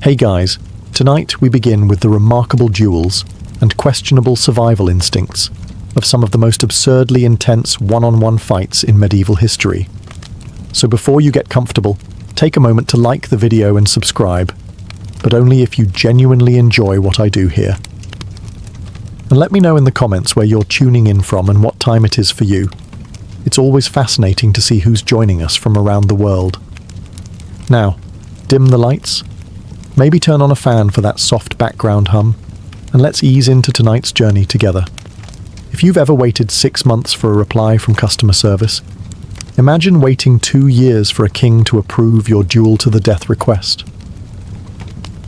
Hey guys, tonight we begin with the remarkable duels and questionable survival instincts of some of the most absurdly intense one-on-one fights in medieval history. So before you get comfortable, take a moment to like the video and subscribe, but only if you genuinely enjoy what I do here. And let me know in the comments where you're tuning in from and what time it is for you. It's always fascinating to see who's joining us from around the world. Now, dim the lights, maybe turn on a fan for that soft background hum, and let's ease into tonight's journey together. If you've ever waited 6 months for a reply from customer service, imagine waiting 2 years for a king to approve your duel to the death request.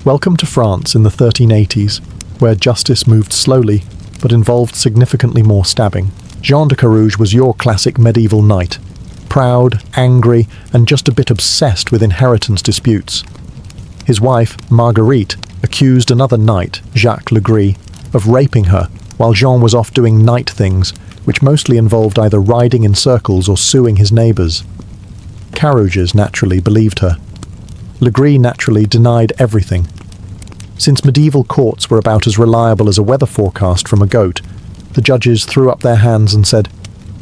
Welcome to France in the 1380s, where justice moved slowly but involved significantly more stabbing. Jean de Carouge was your classic medieval knight, proud, angry, and just a bit obsessed with inheritance disputes. His wife, Marguerite, accused another knight, Jacques Legris, of raping her while Jean was off doing knight things, which mostly involved either riding in circles or suing his neighbours. Carouges naturally believed her. Legris naturally denied everything. Since medieval courts were about as reliable as a weather forecast from a goat, the judges threw up their hands and said,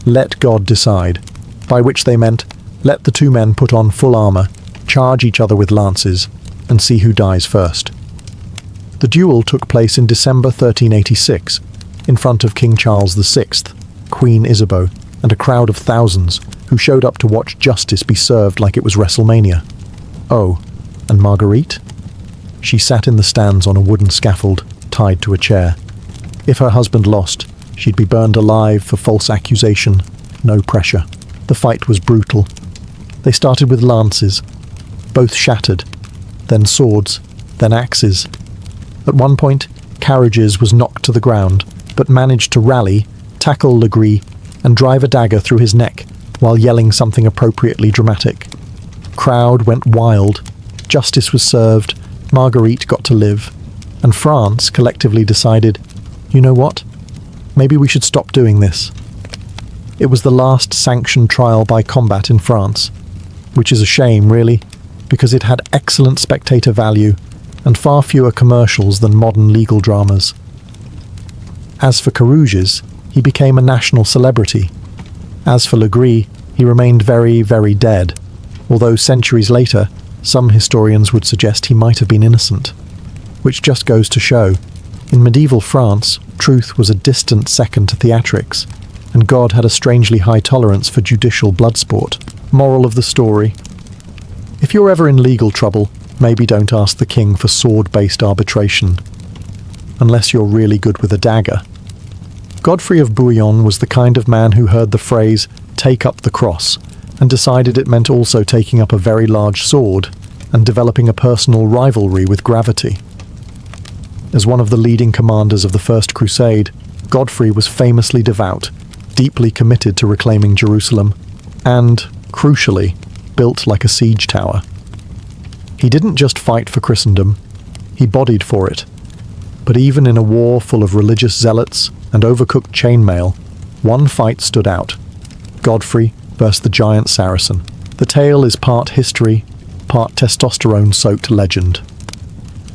"Let God decide," by which they meant, let the two men put on full armour, charge each other with lances, and see who dies first. The duel took place in December 1386, in front of King Charles VI, Queen Isabeau, and a crowd of thousands who showed up to watch justice be served like it was WrestleMania. Oh, and Marguerite? She sat in the stands on a wooden scaffold, tied to a chair. If her husband lost, she'd be burned alive for false accusation, no pressure. The fight was brutal. They started with lances, both shattered, then swords, then axes. At one point, Carouges was knocked to the ground, but managed to rally, tackle Legris, and drive a dagger through his neck while yelling something appropriately dramatic. Crowd went wild, justice was served, Marguerite got to live, and France collectively decided, you know what? Maybe we should stop doing this. It was the last sanctioned trial by combat in France, which is a shame, really, because it had excellent spectator value and far fewer commercials than modern legal dramas. As for Carouges, he became a national celebrity. As for Legris, he remained very, very dead, although centuries later, some historians would suggest he might have been innocent. Which just goes to show, in medieval France, truth was a distant second to theatrics, and God had a strangely high tolerance for judicial bloodsport. Moral of the story: if you're ever in legal trouble, maybe don't ask the king for sword-based arbitration. Unless you're really good with a dagger. Godfrey of Bouillon was the kind of man who heard the phrase, "take up the cross," and decided it meant also taking up a very large sword and developing a personal rivalry with gravity. As one of the leading commanders of the First Crusade, Godfrey was famously devout, deeply committed to reclaiming Jerusalem, and, crucially, built like a siege tower. He didn't just fight for Christendom, he bodied for it. But even in a war full of religious zealots and overcooked chainmail, one fight stood out: Godfrey versus the giant Saracen. The tale is part history, part testosterone-soaked legend.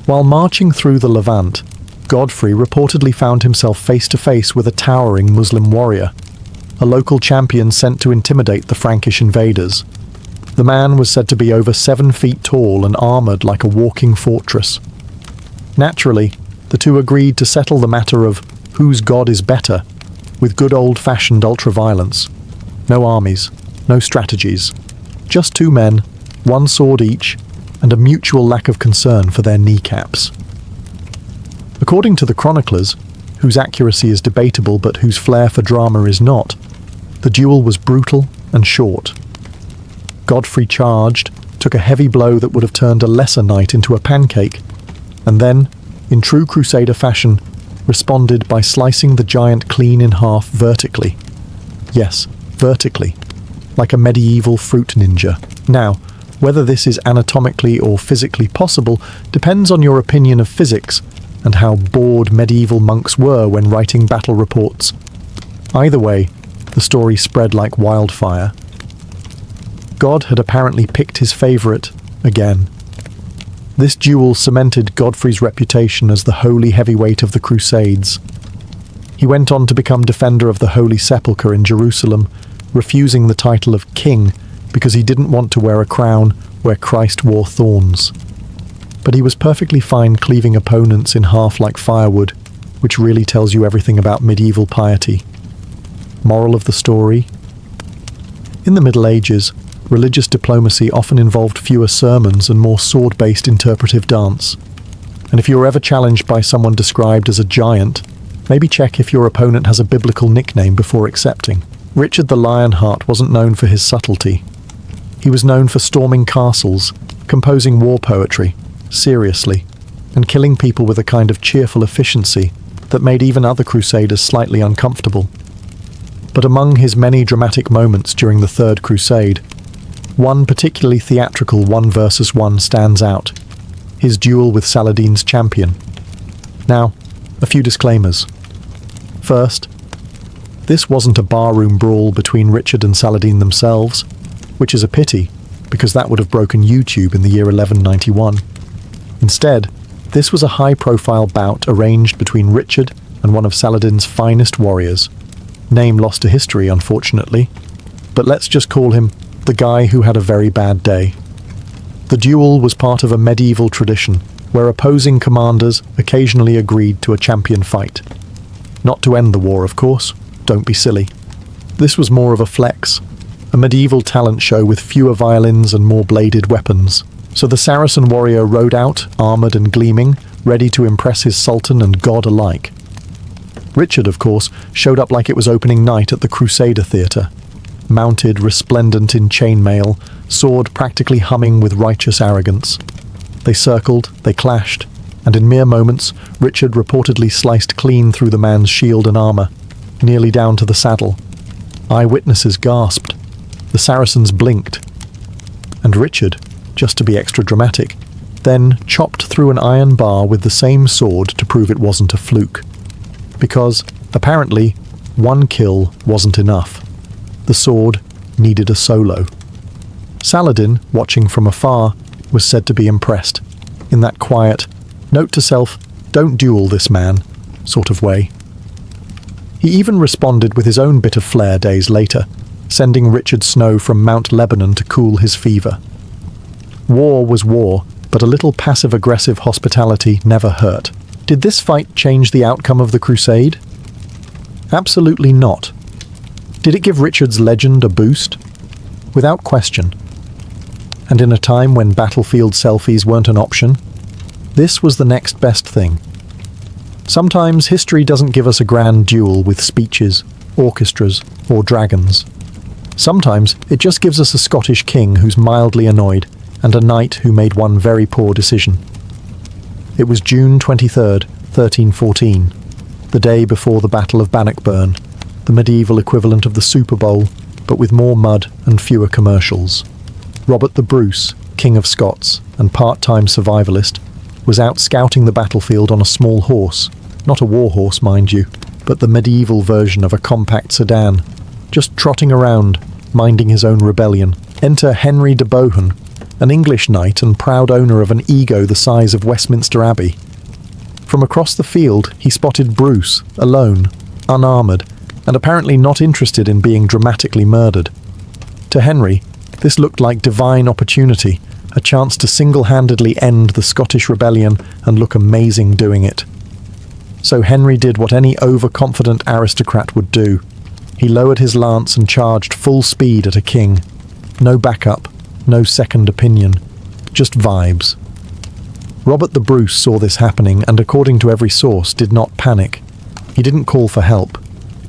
While marching through the Levant, Godfrey reportedly found himself face-to-face with a towering Muslim warrior, a local champion sent to intimidate the Frankish invaders. The man was said to be over 7 feet tall and armoured like a walking fortress. Naturally, the two agreed to settle the matter of whose god is better, with good old-fashioned ultra-violence. No armies, no strategies. Just 2 men, 1 sword each, and a mutual lack of concern for their kneecaps. According to the chroniclers, whose accuracy is debatable but whose flair for drama is not, the duel was brutal and short. Godfrey charged, took a heavy blow that would have turned a lesser knight into a pancake, and then, in true Crusader fashion, responded by slicing the giant clean in half vertically. Yes, vertically, like a medieval fruit ninja. Now, whether this is anatomically or physically possible depends on your opinion of physics and how bored medieval monks were when writing battle reports. Either way, the story spread like wildfire. God had apparently picked his favourite again. This duel cemented Godfrey's reputation as the holy heavyweight of the Crusades. He went on to become defender of the Holy Sepulchre in Jerusalem, refusing the title of king because he didn't want to wear a crown where Christ wore thorns. But he was perfectly fine cleaving opponents in half like firewood, which really tells you everything about medieval piety. Moral of the story? In the Middle Ages, religious diplomacy often involved fewer sermons and more sword-based interpretive dance. And if you were ever challenged by someone described as a giant, maybe check if your opponent has a biblical nickname before accepting. Richard the Lionheart wasn't known for his subtlety. He was known for storming castles, composing war poetry, seriously, and killing people with a kind of cheerful efficiency that made even other crusaders slightly uncomfortable. But among his many dramatic moments during the Third Crusade, one particularly theatrical 1 versus 1 stands out: his duel with Saladin's champion. Now, a few disclaimers. First, this wasn't a barroom brawl between Richard and Saladin themselves, which is a pity, because that would have broken YouTube in the year 1191. Instead, this was a high-profile bout arranged between Richard and one of Saladin's finest warriors. Name lost to history, unfortunately, but let's just call him the guy who had a very bad day. The duel was part of a medieval tradition, where opposing commanders occasionally agreed to a champion fight. Not to end the war, of course, don't be silly. This was more of a flex, a medieval talent show with fewer violins and more bladed weapons. So the Saracen warrior rode out, armoured and gleaming, ready to impress his sultan and god alike. Richard, of course, showed up like it was opening night at the Crusader Theatre, mounted, resplendent in chainmail, sword practically humming with righteous arrogance. They circled, they clashed, and in mere moments, Richard reportedly sliced clean through the man's shield and armour, nearly down to the saddle. Eyewitnesses gasped. The Saracens blinked. And Richard, just to be extra dramatic, then chopped through an iron bar with the same sword to prove it wasn't a fluke. Because, apparently, one kill wasn't enough. The sword needed a solo. Saladin, watching from afar, was said to be impressed, in that quiet, note to self, don't duel this man, sort of way. He even responded with his own bit of flair days later, sending Richard Snow from Mount Lebanon to cool his fever. War was war, but a little passive-aggressive hospitality never hurt. Did this fight change the outcome of the crusade? Absolutely not. Did it give Richard's legend a boost? Without question. And in a time when battlefield selfies weren't an option, this was the next best thing. Sometimes history doesn't give us a grand duel with speeches, orchestras, or dragons. Sometimes it just gives us a Scottish king who's mildly annoyed and a knight who made one very poor decision. It was June 23rd, 1314, the day before the Battle of Bannockburn, the medieval equivalent of the Super Bowl, but with more mud and fewer commercials. Robert the Bruce, King of Scots and part-time survivalist, was out scouting the battlefield on a small horse, not a war horse, mind you, but the medieval version of a compact sedan, just trotting around, minding his own rebellion. Enter Henry de Bohun, an English knight and proud owner of an ego the size of Westminster Abbey. From across the field, he spotted Bruce, alone, unarmoured, and apparently not interested in being dramatically murdered. To Henry, this looked like divine opportunity, a chance to single-handedly end the Scottish rebellion and look amazing doing it. So Henry did what any overconfident aristocrat would do. He lowered his lance and charged full speed at a king. No backup, no second opinion, just vibes. Robert the Bruce saw this happening and, according to every source, did not panic. He didn't call for help.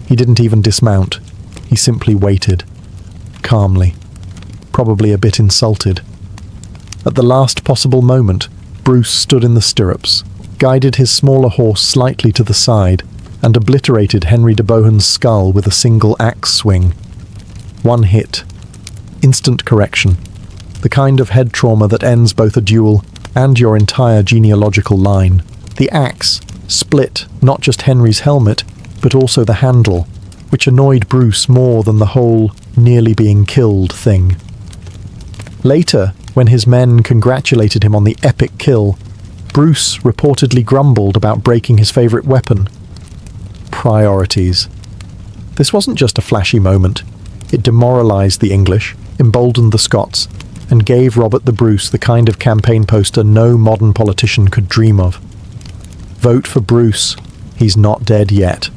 He didn't even dismount. He simply waited. Calmly. Probably a bit insulted. At the last possible moment, Bruce stood in the stirrups, guided his smaller horse slightly to the side, and obliterated Henry de Bohun's skull with a single axe swing. One hit. Instant correction. The kind of head trauma that ends both a duel and your entire genealogical line. The axe split not just Henry's helmet, but also the handle, which annoyed Bruce more than the whole nearly being killed thing. Later, When his men congratulated him on the epic kill, Bruce reportedly grumbled about breaking his favourite weapon. Priorities. This wasn't just a flashy moment. It demoralised the English, emboldened the Scots, and gave Robert the Bruce the kind of campaign poster no modern politician could dream of. Vote for Bruce. He's not dead yet.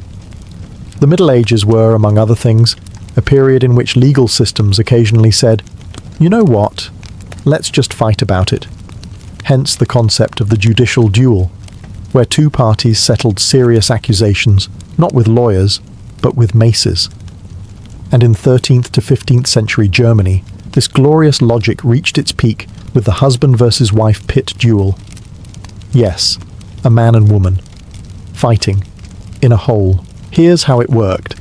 The Middle Ages were, among other things, a period in which legal systems occasionally said, "You know what? Let's just fight about it." Hence the concept of the judicial duel, where two parties settled serious accusations, not with lawyers, but with maces. And in 13th to 15th century Germany, this glorious logic reached its peak with the husband versus wife pit duel. Yes, a man and woman, fighting, in a hole. Here's how it worked.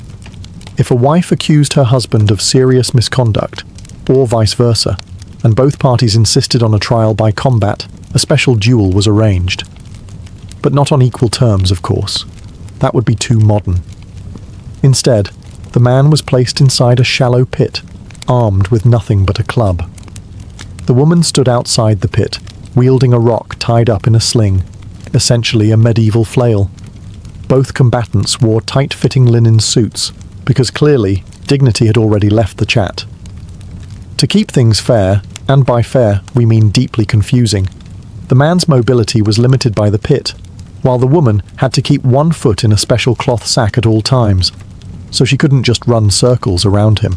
If a wife accused her husband of serious misconduct, or vice versa, and both parties insisted on a trial by combat, a special duel was arranged. But not on equal terms, of course. That would be too modern. Instead, the man was placed inside a shallow pit, armed with nothing but a club. The woman stood outside the pit, wielding a rock tied up in a sling, essentially a medieval flail. Both combatants wore tight-fitting linen suits, because clearly dignity had already left the chat. To keep things fair, and by fair we mean deeply confusing, the man's mobility was limited by the pit, while the woman had to keep one foot in a special cloth sack at all times, so she couldn't just run circles around him.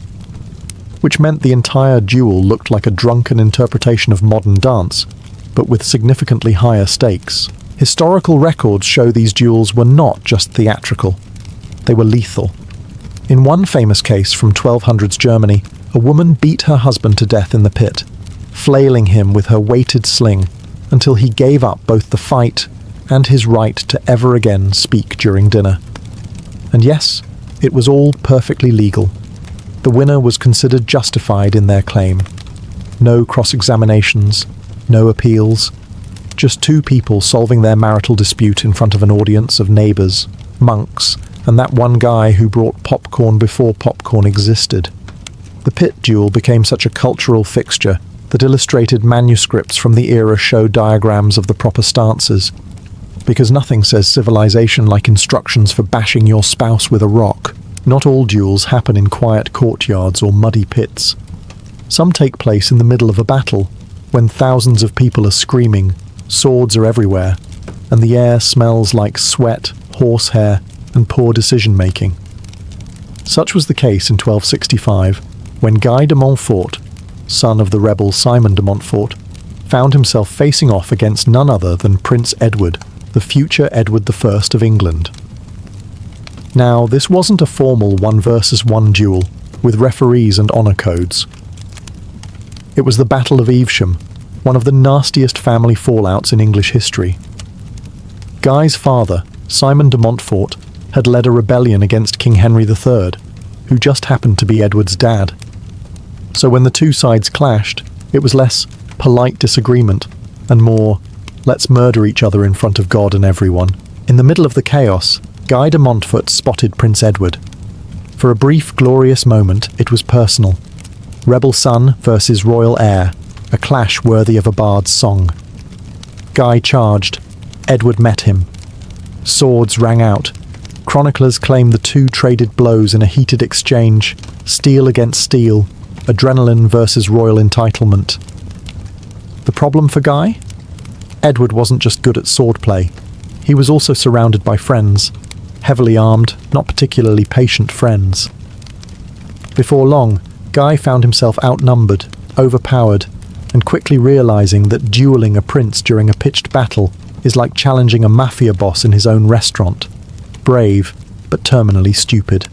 Which meant the entire duel looked like a drunken interpretation of modern dance, but with significantly higher stakes. Historical records show these duels were not just theatrical. They were lethal. In one famous case from 1200s Germany, a woman beat her husband to death in the pit, flailing him with her weighted sling until he gave up both the fight and his right to ever again speak during dinner. And yes, it was all perfectly legal. The winner was considered justified in their claim. No cross-examinations, no appeals, just two people solving their marital dispute in front of an audience of neighbours, monks, and that one guy who brought popcorn before popcorn existed. The pit duel became such a cultural fixture that illustrated manuscripts from the era show diagrams of the proper stances, because nothing says civilization like instructions for bashing your spouse with a rock. Not all duels happen in quiet courtyards or muddy pits. Some take place in the middle of a battle, when thousands of people are screaming, swords are everywhere, and the air smells like sweat, horsehair, and poor decision-making. Such was the case in 1265, when Guy de Montfort, son of the rebel Simon de Montfort, found himself facing off against none other than Prince Edward, the future Edward I of England. Now, this wasn't a formal one versus one duel, with referees and honour codes. It was the Battle of Evesham, one of the nastiest family fallouts in English history. Guy's father, Simon de Montfort, had led a rebellion against King Henry III, who just happened to be Edward's dad. So when the two sides clashed, it was less polite disagreement and more, let's murder each other in front of God and everyone. In the middle of the chaos, Guy de Montfort spotted Prince Edward. For a brief, glorious moment, it was personal. Rebel son versus royal heir, a clash worthy of a bard's song. Guy charged. Edward met him. Swords rang out. Chroniclers claim the two traded blows in a heated exchange, steel against steel, adrenaline versus royal entitlement. The problem for Guy? Edward wasn't just good at swordplay. He was also surrounded by friends, heavily armed, not particularly patient friends. Before long, Guy found himself outnumbered, overpowered, and quickly realizing that dueling a prince during a pitched battle is like challenging a mafia boss in his own restaurant. Brave, but terminally stupid.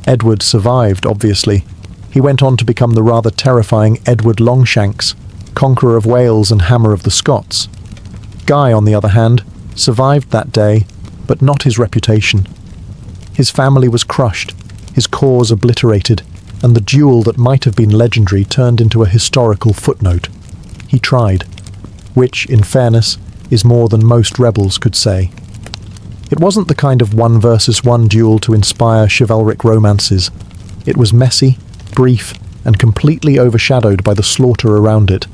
Edward survived, obviously. He went on to become the rather terrifying Edward Longshanks, conqueror of Wales and hammer of the Scots. Guy, on the other hand, survived that day, but not his reputation. His family was crushed, his cause obliterated, and the duel that might have been legendary turned into a historical footnote. He tried, which, in fairness, is more than most rebels could say. It wasn't the kind of one versus one duel to inspire chivalric romances. It was messy, brief, and completely overshadowed by the slaughter around it,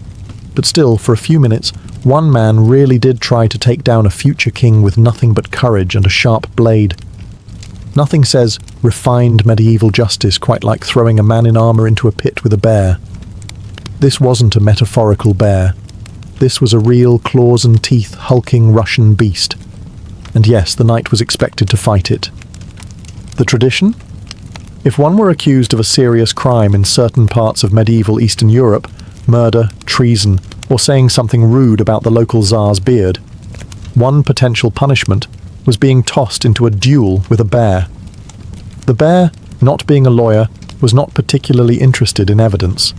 But still, for a few minutes, one man really did try to take down a future king with nothing but courage and a sharp blade. Nothing says refined medieval justice quite like throwing a man in armor into a pit with a bear. This wasn't a metaphorical bear. This was a real claws and teeth hulking Russian beast. And yes, the knight was expected to fight it. The tradition? If one were accused of a serious crime in certain parts of medieval Eastern Europe, murder, treason, or saying something rude about the local Tsar's beard, one potential punishment was being tossed into a duel with a bear. The bear, not being a lawyer, was not particularly interested in evidence.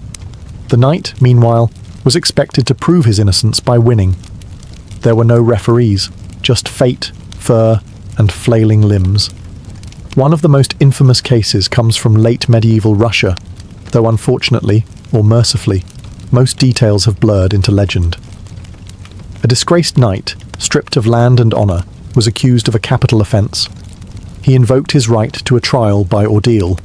The knight, meanwhile, was expected to prove his innocence by winning. There were no referees, just fate, fur, and flailing limbs. One of the most infamous cases comes from late medieval Russia, though unfortunately, or mercifully, most details have blurred into legend. A disgraced knight, stripped of land and honor, was accused of a capital offense. He invoked his right to a trial by ordeal,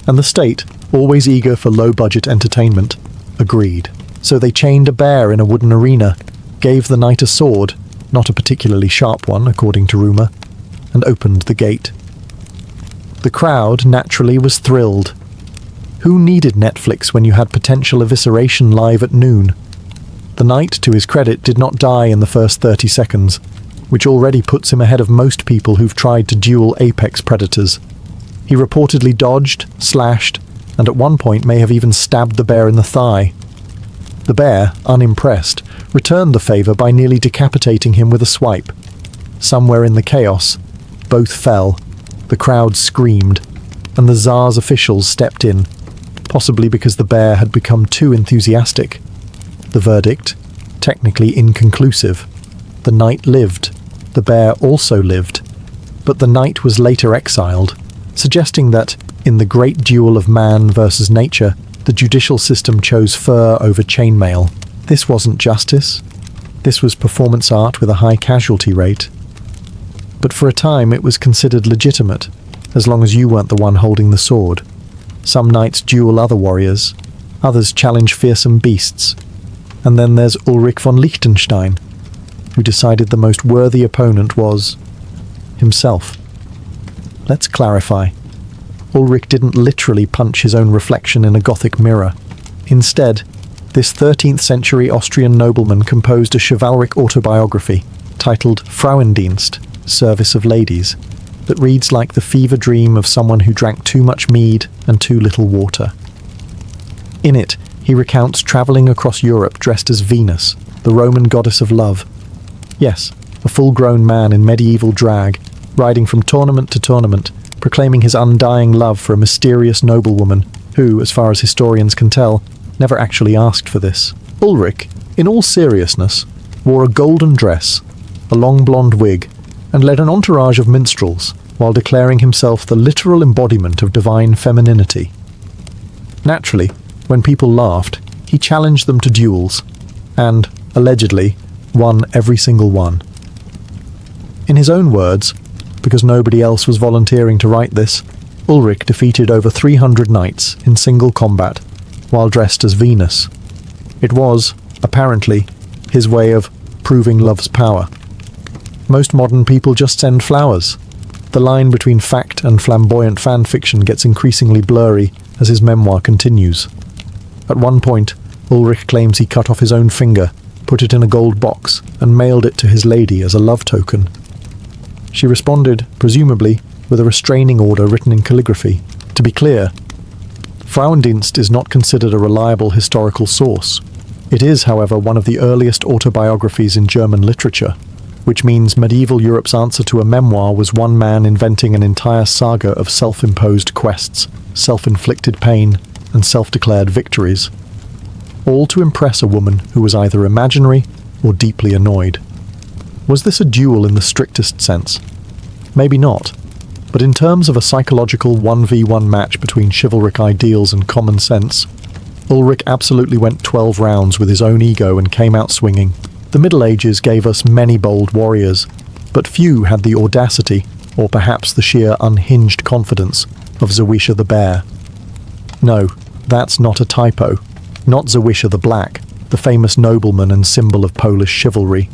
and the state, always eager for low-budget entertainment, agreed. So they chained a bear in a wooden arena, gave the knight a sword, not a particularly sharp one, according to rumor, and opened the gate. The crowd, naturally, was thrilled. Who needed Netflix when you had potential evisceration live at noon? The knight, to his credit, did not die in the first 30 seconds, which already puts him ahead of most people who've tried to duel apex predators. He reportedly dodged, slashed, and at one point may have even stabbed the bear in the thigh. The bear, unimpressed, returned the favor by nearly decapitating him with a swipe. Somewhere in the chaos, both fell, the crowd screamed, and the Tsar's officials stepped in, possibly because the bear had become too enthusiastic. The verdict? Technically inconclusive. The knight lived. The bear also lived. But the knight was later exiled, suggesting that, in the great duel of man versus nature, the judicial system chose fur over chainmail. This wasn't justice. This was performance art with a high casualty rate. But for a time it was considered legitimate, as long as you weren't the one holding the sword. Some knights duel other warriors, others challenge fearsome beasts. And then there's Ulrich von Liechtenstein, who decided the most worthy opponent was himself. Let's clarify. Ulrich didn't literally punch his own reflection in a Gothic mirror. Instead, this 13th century Austrian nobleman composed a chivalric autobiography titled Frauendienst, Service of Ladies, that reads like the fever dream of someone who drank too much mead and too little water. In it, he recounts travelling across Europe dressed as Venus, the Roman goddess of love. Yes, a full-grown man in medieval drag, riding from tournament to tournament, proclaiming his undying love for a mysterious noblewoman who, as far as historians can tell, never actually asked for this. Ulrich, in all seriousness, wore a golden dress, a long blonde wig, and led an entourage of minstrels, while declaring himself the literal embodiment of divine femininity. Naturally, when people laughed, he challenged them to duels, and, allegedly, won every single one. In his own words, because nobody else was volunteering to write this, Ulrich defeated over 300 knights in single combat, while dressed as Venus. It was, apparently, his way of proving love's power. Most modern people just send flowers. The line between fact and flamboyant fan fiction gets increasingly blurry as his memoir continues. At one point, Ulrich claims he cut off his own finger, put it in a gold box, and mailed it to his lady as a love token. She responded, presumably, with a restraining order written in calligraphy. To be clear, Frauendienst is not considered a reliable historical source. It is, however, one of the earliest autobiographies in German literature, which means medieval Europe's answer to a memoir was one man inventing an entire saga of self-imposed quests, self-inflicted pain, and self-declared victories, all to impress a woman who was either imaginary or deeply annoyed. Was this a duel in the strictest sense? Maybe not, but in terms of a psychological 1v1 match between chivalric ideals and common sense, Ulrich absolutely went 12 rounds with his own ego and came out swinging. The Middle Ages gave us many bold warriors, but few had the audacity, or perhaps the sheer unhinged confidence, of Zawisza the Bear. No, that's not a typo. Not Zawisza the Black, the famous nobleman and symbol of Polish chivalry.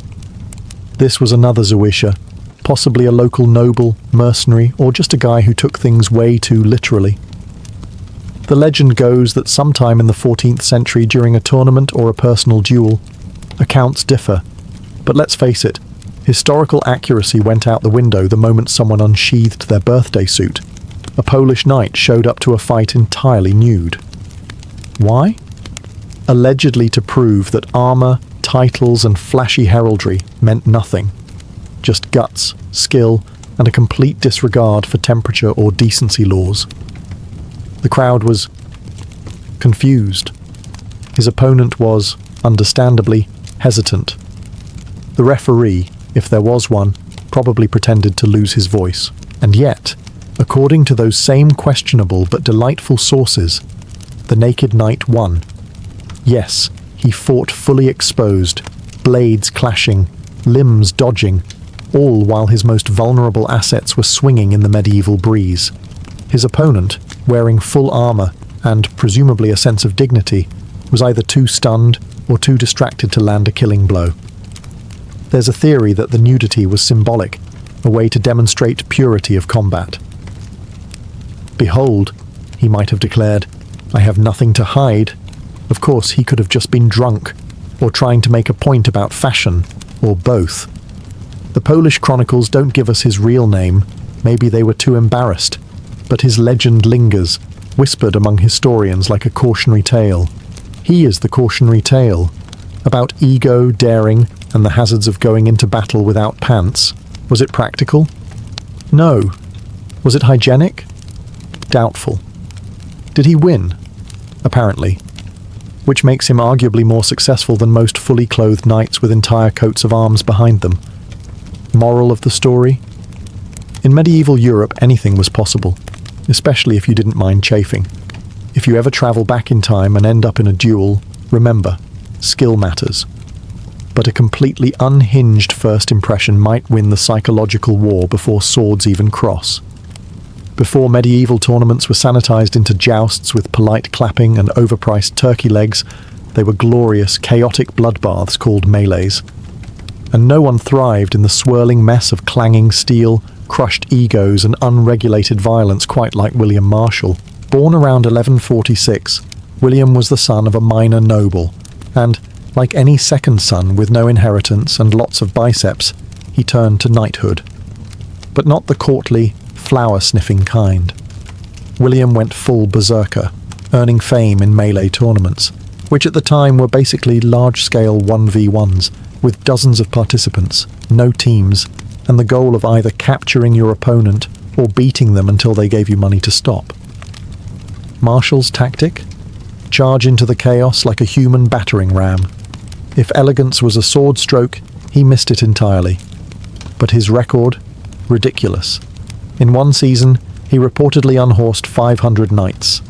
This was another Zawisza, possibly a local noble, mercenary, or just a guy who took things way too literally. The legend goes that sometime in the 14th century during a tournament or a personal duel, accounts differ, but let's face it, historical accuracy went out the window the moment someone unsheathed their birthday suit. A Polish knight showed up to a fight entirely nude. Why? Allegedly to prove that armor, titles, and flashy heraldry meant nothing. Just guts, skill, and a complete disregard for temperature or decency laws. The crowd was confused. His opponent was, understandably, hesitant. The referee, if there was one, probably pretended to lose his voice. And yet, according to those same questionable but delightful sources, the naked knight won. Yes, he fought fully exposed, blades clashing, limbs dodging, all while his most vulnerable assets were swinging in the medieval breeze. His opponent, wearing full armor and presumably a sense of dignity, was either too stunned or too distracted to land a killing blow. There's a theory that the nudity was symbolic, a way to demonstrate purity of combat. "Behold," he might have declared, "I have nothing to hide." Of course, he could have just been drunk, or trying to make a point about fashion, or both. The Polish chronicles don't give us his real name, maybe they were too embarrassed, but his legend lingers, whispered among historians like a cautionary tale. He is the cautionary tale, about ego, daring, and the hazards of going into battle without pants. Was it practical? No. Was it hygienic? Doubtful. Did he win? Apparently. Which makes him arguably more successful than most fully clothed knights with entire coats of arms behind them. Moral of the story? In medieval Europe, anything was possible, especially if you didn't mind chafing. If you ever travel back in time and end up in a duel, remember, skill matters. But a completely unhinged first impression might win the psychological war before swords even cross. Before medieval tournaments were sanitized into jousts with polite clapping and overpriced turkey legs, they were glorious, chaotic bloodbaths called melees. And no one thrived in the swirling mess of clanging steel, crushed egos, and unregulated violence quite like William Marshall. Born around 1146, William was the son of a minor noble, and, like any second son with no inheritance and lots of biceps, he turned to knighthood. But not the courtly, flower-sniffing kind. William went full berserker, earning fame in melee tournaments, which at the time were basically large-scale 1v1s, with dozens of participants, no teams, and the goal of either capturing your opponent or beating them until they gave you money to stop. Marshall's tactic? Charge into the chaos like a human battering ram. If elegance was a sword stroke, he missed it entirely. But his record? Ridiculous. In one season, he reportedly unhorsed 500 knights.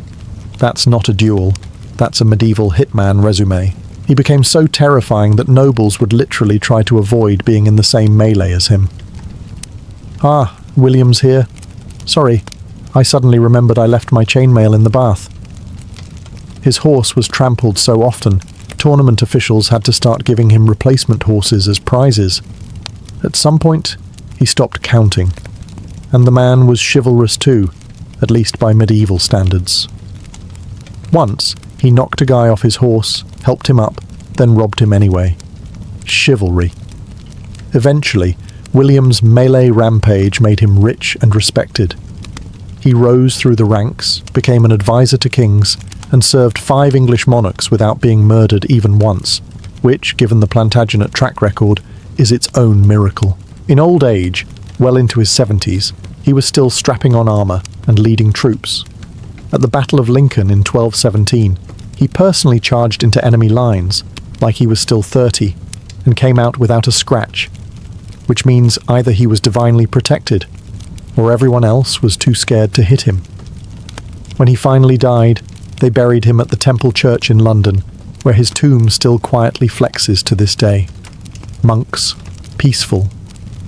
That's not a duel, that's a medieval hitman resume. He became so terrifying that nobles would literally try to avoid being in the same melee as him. "Ah, William's here. Sorry, I suddenly remembered I left my chainmail in the bath." His horse was trampled so often, tournament officials had to start giving him replacement horses as prizes. At some point, he stopped counting. And the man was chivalrous too, at least by medieval standards. Once, he knocked a guy off his horse, helped him up, then robbed him anyway. Chivalry. Eventually, William's melee rampage made him rich and respected. He rose through the ranks, became an advisor to kings, and served 5 English monarchs without being murdered even once, which, given the Plantagenet track record, is its own miracle. In old age, well into his 70s, he was still strapping on armor and leading troops. At the Battle of Lincoln in 1217, he personally charged into enemy lines, like he was still 30, and came out without a scratch, which means either he was divinely protected, or everyone else was too scared to hit him. When he finally died, they buried him at the Temple Church in London, where his tomb still quietly flexes to this day. Monks, peaceful,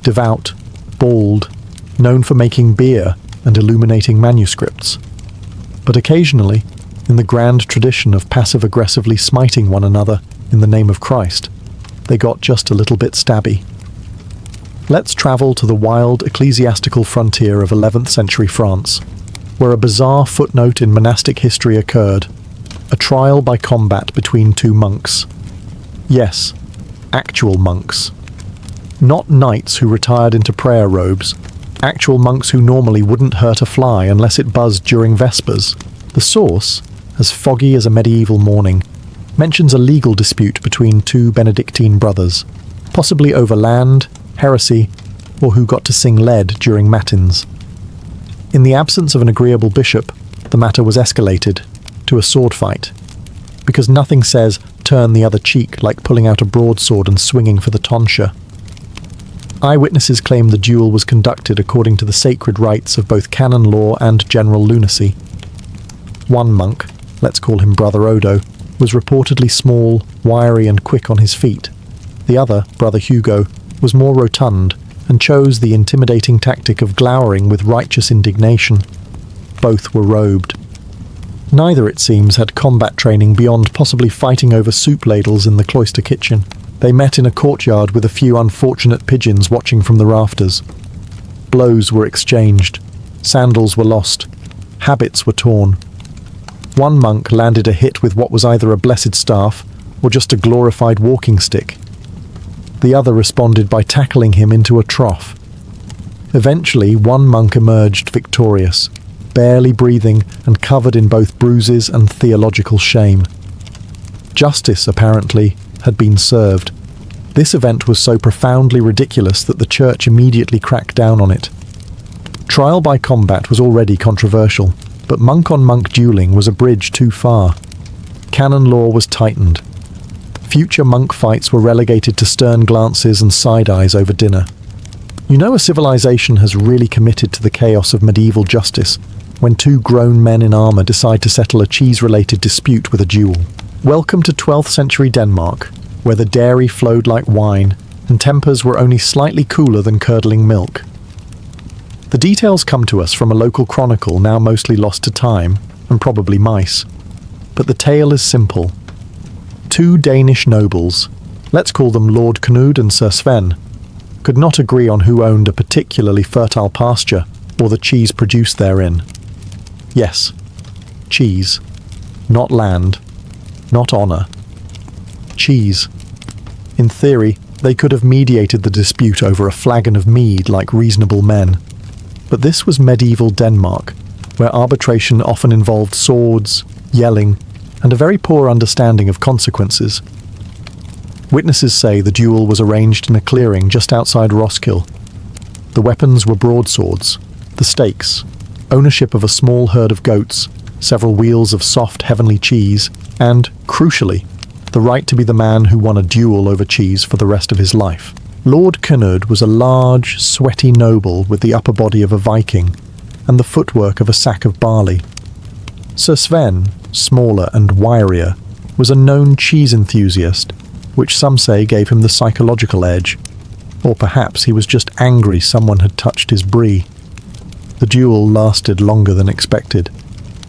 devout, bald, known for making beer and illuminating manuscripts. But occasionally, in the grand tradition of passive-aggressively smiting one another, in the name of Christ, they got just a little bit stabby. Let's travel to the wild ecclesiastical frontier of 11th century France, where a bizarre footnote in monastic history occurred, a trial by combat between two monks. Yes, actual monks. Not knights who retired into prayer robes, actual monks who normally wouldn't hurt a fly unless it buzzed during Vespers. The source, as foggy as a medieval morning, mentions a legal dispute between two Benedictine brothers, possibly over land, heresy, or who got to sing lead during matins. In the absence of an agreeable bishop, the matter was escalated to a sword fight, because nothing says turn the other cheek like pulling out a broadsword and swinging for the tonsure. Eyewitnesses claim the duel was conducted according to the sacred rites of both canon law and general lunacy. One monk, let's call him Brother Odo, was reportedly small, wiry and quick on his feet. The other, Brother Hugo, was more rotund and chose the intimidating tactic of glowering with righteous indignation. Both were robed. Neither, it seems, had combat training beyond possibly fighting over soup ladles in the cloister kitchen. They met in a courtyard with a few unfortunate pigeons watching from the rafters. Blows were exchanged. Sandals were lost. Habits were torn. One monk landed a hit with what was either a blessed staff or just a glorified walking stick. The other responded by tackling him into a trough. Eventually, one monk emerged victorious, barely breathing and covered in both bruises and theological shame. Justice, apparently, had been served. This event was so profoundly ridiculous that the church immediately cracked down on it. Trial by combat was already controversial, but monk-on-monk dueling was a bridge too far. Canon law was tightened. Future monk fights were relegated to stern glances and side-eyes over dinner. You know a civilization has really committed to the chaos of medieval justice when two grown men in armour decide to settle a cheese-related dispute with a duel. Welcome to 12th century Denmark, where the dairy flowed like wine and tempers were only slightly cooler than curdling milk. The details come to us from a local chronicle now mostly lost to time, and probably mice. But the tale is simple. Two Danish nobles, let's call them Lord Knud and Sir Sven, could not agree on who owned a particularly fertile pasture or the cheese produced therein. Yes, cheese. Not land. Not honour. Cheese. In theory, they could have mediated the dispute over a flagon of mead like reasonable men. But this was medieval Denmark, where arbitration often involved swords, yelling, and a very poor understanding of consequences. Witnesses say the duel was arranged in a clearing just outside Roskilde. The weapons were broadswords, the stakes, ownership of a small herd of goats, several wheels of soft heavenly cheese, and, crucially, the right to be the man who won a duel over cheese for the rest of his life. Lord Knud was a large, sweaty noble with the upper body of a Viking and the footwork of a sack of barley. Sir Sven, smaller and wirier, was a known cheese enthusiast, which some say gave him the psychological edge. Or perhaps he was just angry someone had touched his brie. The duel lasted longer than expected.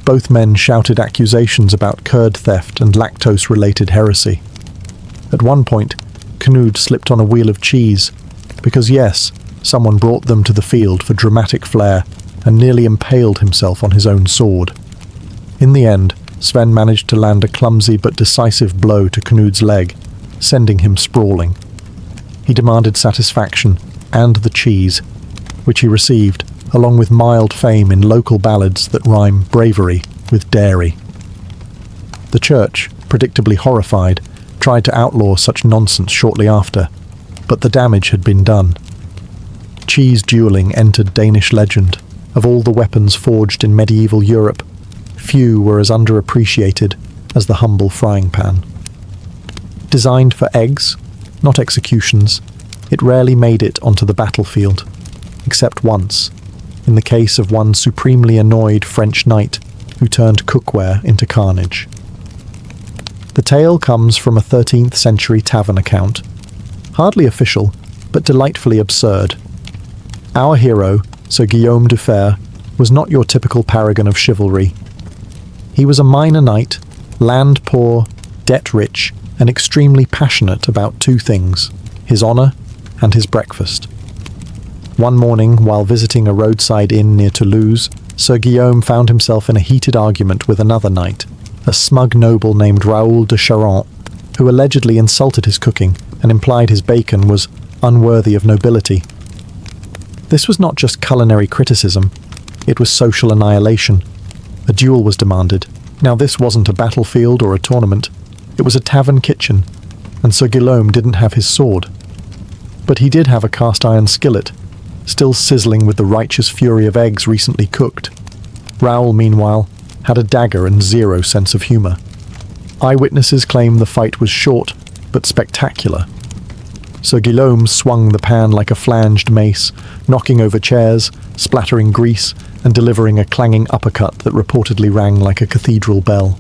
Both men shouted accusations about curd theft and lactose-related heresy. At one point, Knud slipped on a wheel of cheese, because yes, someone brought them to the field for dramatic flair and nearly impaled himself on his own sword. In the end, Sven managed to land a clumsy but decisive blow to Knud's leg, sending him sprawling. He demanded satisfaction and the cheese, which he received, along with mild fame in local ballads that rhyme bravery with dairy. The church, predictably horrified, tried to outlaw such nonsense shortly after, but the damage had been done. Cheese dueling entered Danish legend. Of all the weapons forged in medieval Europe, few were as underappreciated as the humble frying pan. Designed for eggs, not executions, it rarely made it onto the battlefield, except once, in the case of one supremely annoyed French knight who turned cookware into carnage. The tale comes from a 13th century tavern account, hardly official, but delightfully absurd. Our hero, Sir Guillaume de Fer, was not your typical paragon of chivalry. He was a minor knight, land poor, debt rich, and extremely passionate about two things: his honor and his breakfast. One morning, while visiting a roadside inn near Toulouse, Sir Guillaume found himself in a heated argument with another knight, a smug noble named Raoul de Charente, who allegedly insulted his cooking and implied his bacon was unworthy of nobility. This was not just culinary criticism, it was social annihilation. A duel was demanded. Now this wasn't a battlefield or a tournament, it was a tavern kitchen, and Sir Guillaume didn't have his sword. But he did have a cast-iron skillet, still sizzling with the righteous fury of eggs recently cooked. Raoul, meanwhile, had a dagger and zero sense of humour. Eyewitnesses claim the fight was short, but spectacular. Sir Guillaume swung the pan like a flanged mace, knocking over chairs, splattering grease, and delivering a clanging uppercut that reportedly rang like a cathedral bell.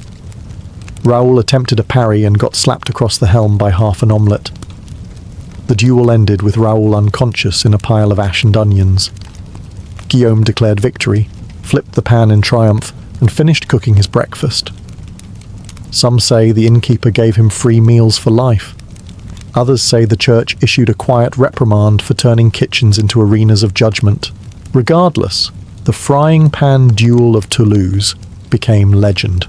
Raoul attempted a parry and got slapped across the helm by half an omelette. The duel ended with Raoul unconscious in a pile of ash and onions. Guillaume declared victory, flipped the pan in triumph, and finished cooking his breakfast. Some say the innkeeper gave him free meals for life. Others say the church issued a quiet reprimand for turning kitchens into arenas of judgment. Regardless, the frying pan duel of Toulouse became legend.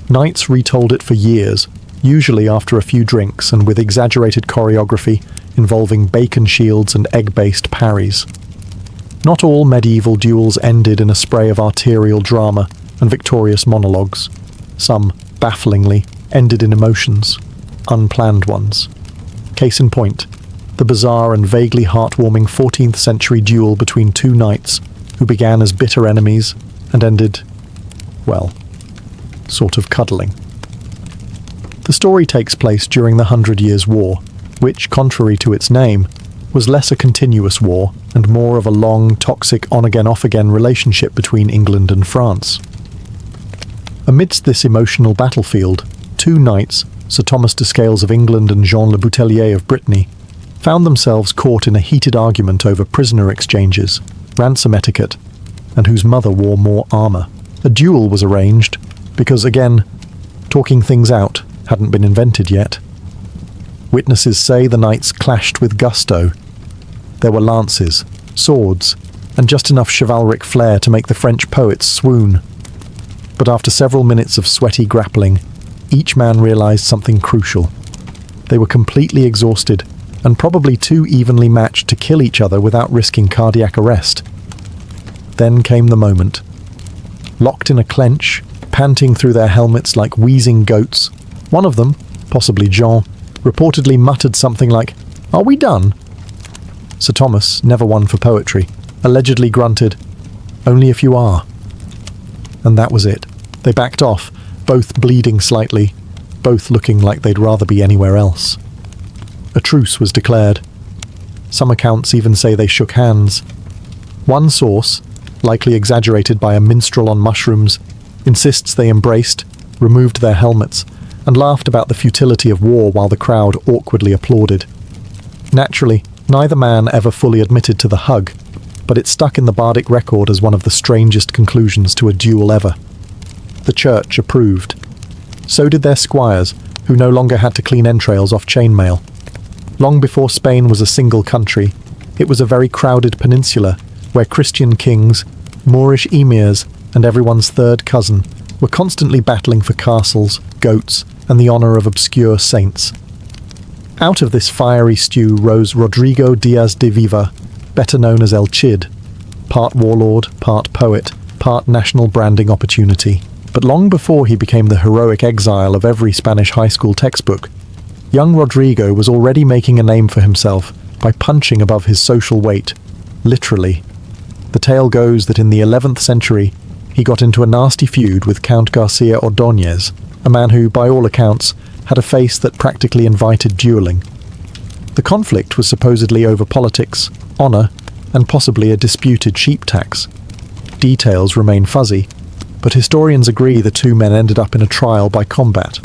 Knights retold it for years, usually after a few drinks and with exaggerated choreography involving bacon shields and egg-based parries. Not all medieval duels ended in a spray of arterial drama and victorious monologues. Some, bafflingly, ended in emotions, unplanned ones. Case in point, the bizarre and vaguely heartwarming 14th century duel between two knights who began as bitter enemies and ended, well, sort of cuddling. The story takes place during the 100 Years' War, which, contrary to its name, was less a continuous war and more of a long, toxic on-again, off-again relationship between England and France. Amidst this emotional battlefield, two knights, Sir Thomas de Scales of England and Jean le Boutellier of Brittany, found themselves caught in a heated argument over prisoner exchanges, ransom etiquette, and whose mother wore more armour. A duel was arranged because, again, talking things out hadn't been invented yet. Witnesses say the knights clashed with gusto. There were lances, swords, and just enough chivalric flair to make the French poets swoon. But after several minutes of sweaty grappling, each man realized something crucial. They were completely exhausted and probably too evenly matched to kill each other without risking cardiac arrest. Then came the moment. Locked in a clench, panting through their helmets like wheezing goats, one of them, possibly Jean, reportedly muttered something like, "Are we done?" Sir Thomas, never one for poetry, allegedly grunted, "Only if you are." And that was it. They backed off, both bleeding slightly, both looking like they'd rather be anywhere else. A truce was declared. Some accounts even say they shook hands. One source, likely exaggerated by a minstrel on mushrooms, insists they embraced, removed their helmets, and laughed about the futility of war while the crowd awkwardly applauded. Naturally, neither man ever fully admitted to the hug, but it stuck in the bardic record as one of the strangest conclusions to a duel ever. The church approved. So did their squires, who no longer had to clean entrails off chainmail. Long before Spain was a single country, it was a very crowded peninsula where Christian kings, Moorish emirs, and everyone's third cousin were constantly battling for castles, goats, and the honour of obscure saints. Out of this fiery stew rose Rodrigo Diaz de Viva, better known as El Cid, part warlord, part poet, part national branding opportunity. But long before he became the heroic exile of every Spanish high school textbook, young Rodrigo was already making a name for himself by punching above his social weight, literally. The tale goes that in the 11th century, he got into a nasty feud with Count Garcia Ordóñez, a man who, by all accounts, had a face that practically invited duelling. The conflict was supposedly over politics, honour, and possibly a disputed sheep tax. Details remain fuzzy, but historians agree the two men ended up in a trial by combat,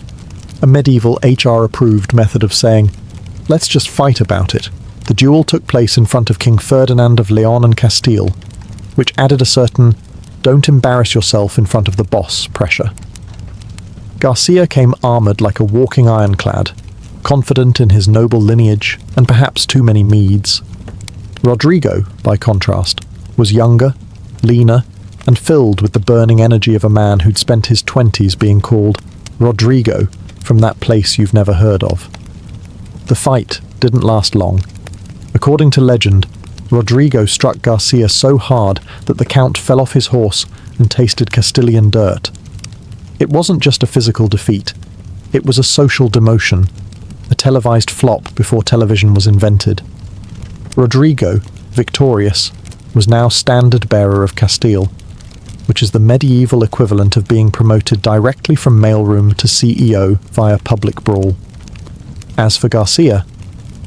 a medieval HR-approved method of saying, "Let's just fight about it." The duel took place in front of King Ferdinand of Leon and Castile, which added a certain "don't embarrass yourself in front of the boss" pressure. Garcia came armoured like a walking ironclad, confident in his noble lineage and perhaps too many meads. Rodrigo, by contrast, was younger, leaner, and filled with the burning energy of a man who'd spent his 20s being called Rodrigo from that place you've never heard of. The fight didn't last long. According to legend, Rodrigo struck Garcia so hard that the Count fell off his horse and tasted Castilian dirt. It wasn't just a physical defeat. It was a social demotion, a televised flop before television was invented. Rodrigo, victorious, was now standard bearer of Castile, which is the medieval equivalent of being promoted directly from mailroom to CEO via public brawl. As for Garcia,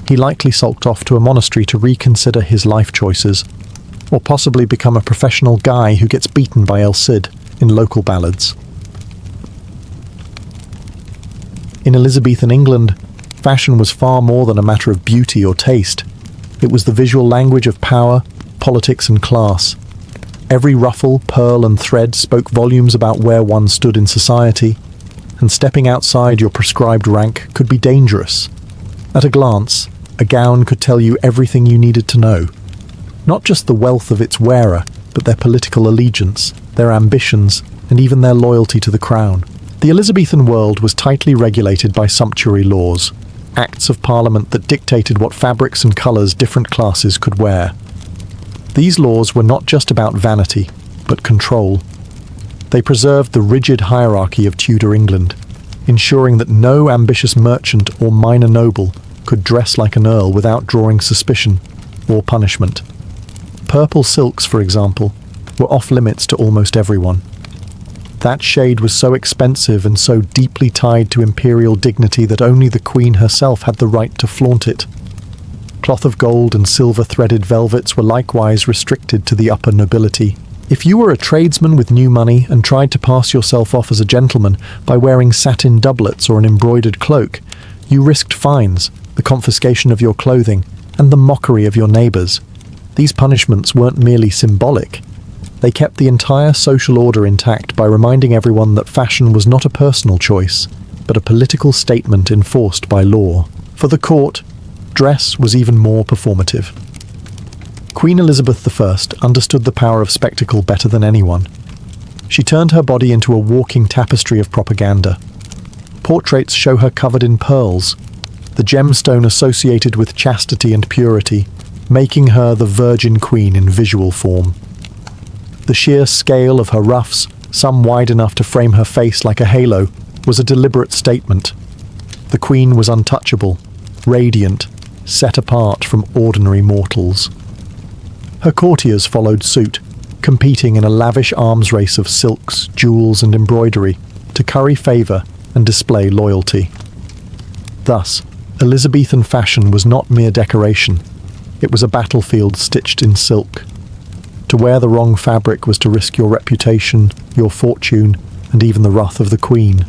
he likely sulked off to a monastery to reconsider his life choices, or possibly become a professional guy who gets beaten by El Cid in local ballads. In Elizabethan England, fashion was far more than a matter of beauty or taste. It was the visual language of power, politics and class. Every ruffle, pearl and thread spoke volumes about where one stood in society, and stepping outside your prescribed rank could be dangerous. At a glance, a gown could tell you everything you needed to know. Not just the wealth of its wearer, but their political allegiance, their ambitions, and even their loyalty to the crown. The Elizabethan world was tightly regulated by sumptuary laws, acts of parliament that dictated what fabrics and colours different classes could wear. These laws were not just about vanity, but control. They preserved the rigid hierarchy of Tudor England, ensuring that no ambitious merchant or minor noble could dress like an earl without drawing suspicion or punishment. Purple silks, for example, were off limits to almost everyone. That shade was so expensive and so deeply tied to imperial dignity that only the Queen herself had the right to flaunt it. Cloth of gold and silver-threaded velvets were likewise restricted to the upper nobility. If you were a tradesman with new money and tried to pass yourself off as a gentleman by wearing satin doublets or an embroidered cloak, you risked fines, the confiscation of your clothing, and the mockery of your neighbours. These punishments weren't merely symbolic. They kept the entire social order intact by reminding everyone that fashion was not a personal choice, but a political statement enforced by law. For the court, dress was even more performative. Queen Elizabeth I understood the power of spectacle better than anyone. She turned her body into a walking tapestry of propaganda. Portraits show her covered in pearls, the gemstone associated with chastity and purity, making her the Virgin Queen in visual form. The sheer scale of her ruffs, some wide enough to frame her face like a halo, was a deliberate statement. The Queen was untouchable, radiant, set apart from ordinary mortals. Her courtiers followed suit, competing in a lavish arms race of silks, jewels and embroidery to curry favour and display loyalty. Thus, Elizabethan fashion was not mere decoration. It was a battlefield stitched in silk. To wear the wrong fabric was to risk your reputation, your fortune, and even the wrath of the Queen.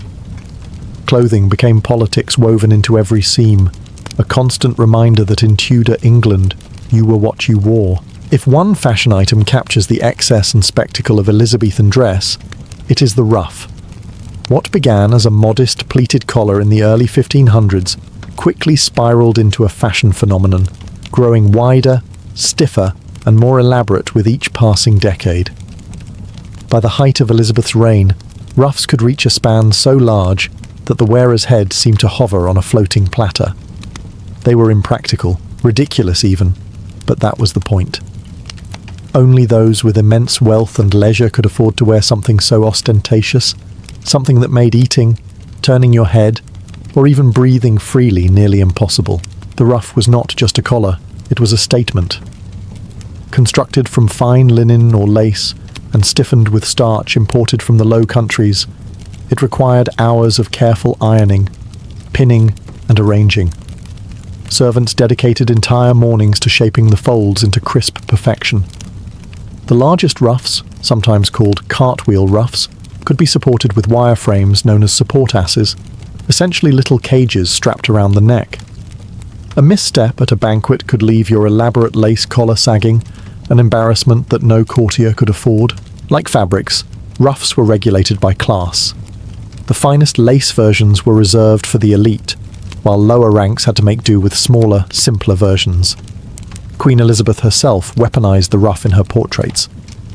Clothing became politics woven into every seam, a constant reminder that in Tudor England, you were what you wore. If one fashion item captures the excess and spectacle of Elizabethan dress, it is the ruff. What began as a modest pleated collar in the early 1500s quickly spiraled into a fashion phenomenon, growing wider, stiffer, and more elaborate with each passing decade. By the height of Elizabeth's reign, ruffs could reach a span so large that the wearer's head seemed to hover on a floating platter. They were impractical, ridiculous even, but that was the point. Only those with immense wealth and leisure could afford to wear something so ostentatious, something that made eating, turning your head, or even breathing freely nearly impossible. The ruff was not just a collar, it was a statement. Constructed from fine linen or lace, and stiffened with starch imported from the Low Countries, it required hours of careful ironing, pinning, and arranging. Servants dedicated entire mornings to shaping the folds into crisp perfection. The largest ruffs, sometimes called cartwheel ruffs, could be supported with wire frames known as support asses, essentially little cages strapped around the neck. A misstep at a banquet could leave your elaborate lace collar sagging, an embarrassment that no courtier could afford. Like fabrics, ruffs were regulated by class. The finest lace versions were reserved for the elite, while lower ranks had to make do with smaller, simpler versions. Queen Elizabeth herself weaponized the ruff in her portraits,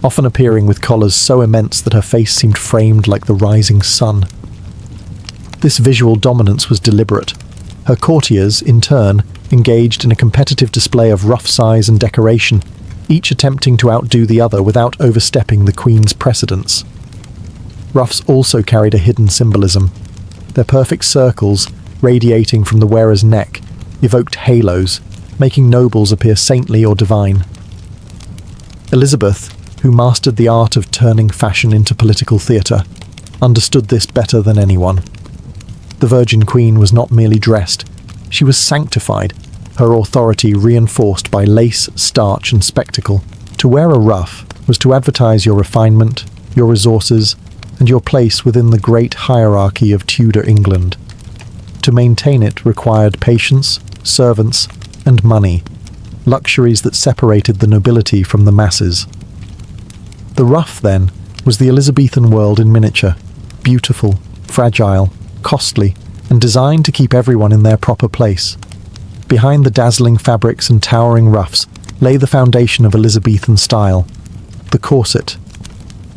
often appearing with collars so immense that her face seemed framed like the rising sun. This visual dominance was deliberate. Her courtiers, in turn, engaged in a competitive display of rough size and decoration, each attempting to outdo the other without overstepping the Queen's precedence. Ruffs also carried a hidden symbolism. Their perfect circles, radiating from the wearer's neck, evoked halos, making nobles appear saintly or divine. Elizabeth, who mastered the art of turning fashion into political theatre, understood this better than anyone. The Virgin Queen was not merely dressed, she was sanctified, her authority reinforced by lace, starch and spectacle. To wear a ruff was to advertise your refinement, your resources, and your place within the great hierarchy of Tudor England. To maintain it required patience, servants, and money, luxuries that separated the nobility from the masses. The ruff, then, was the Elizabethan world in miniature, beautiful, fragile, costly, and designed to keep everyone in their proper place. Behind the dazzling fabrics and towering ruffs lay the foundation of Elizabethan style, the corset.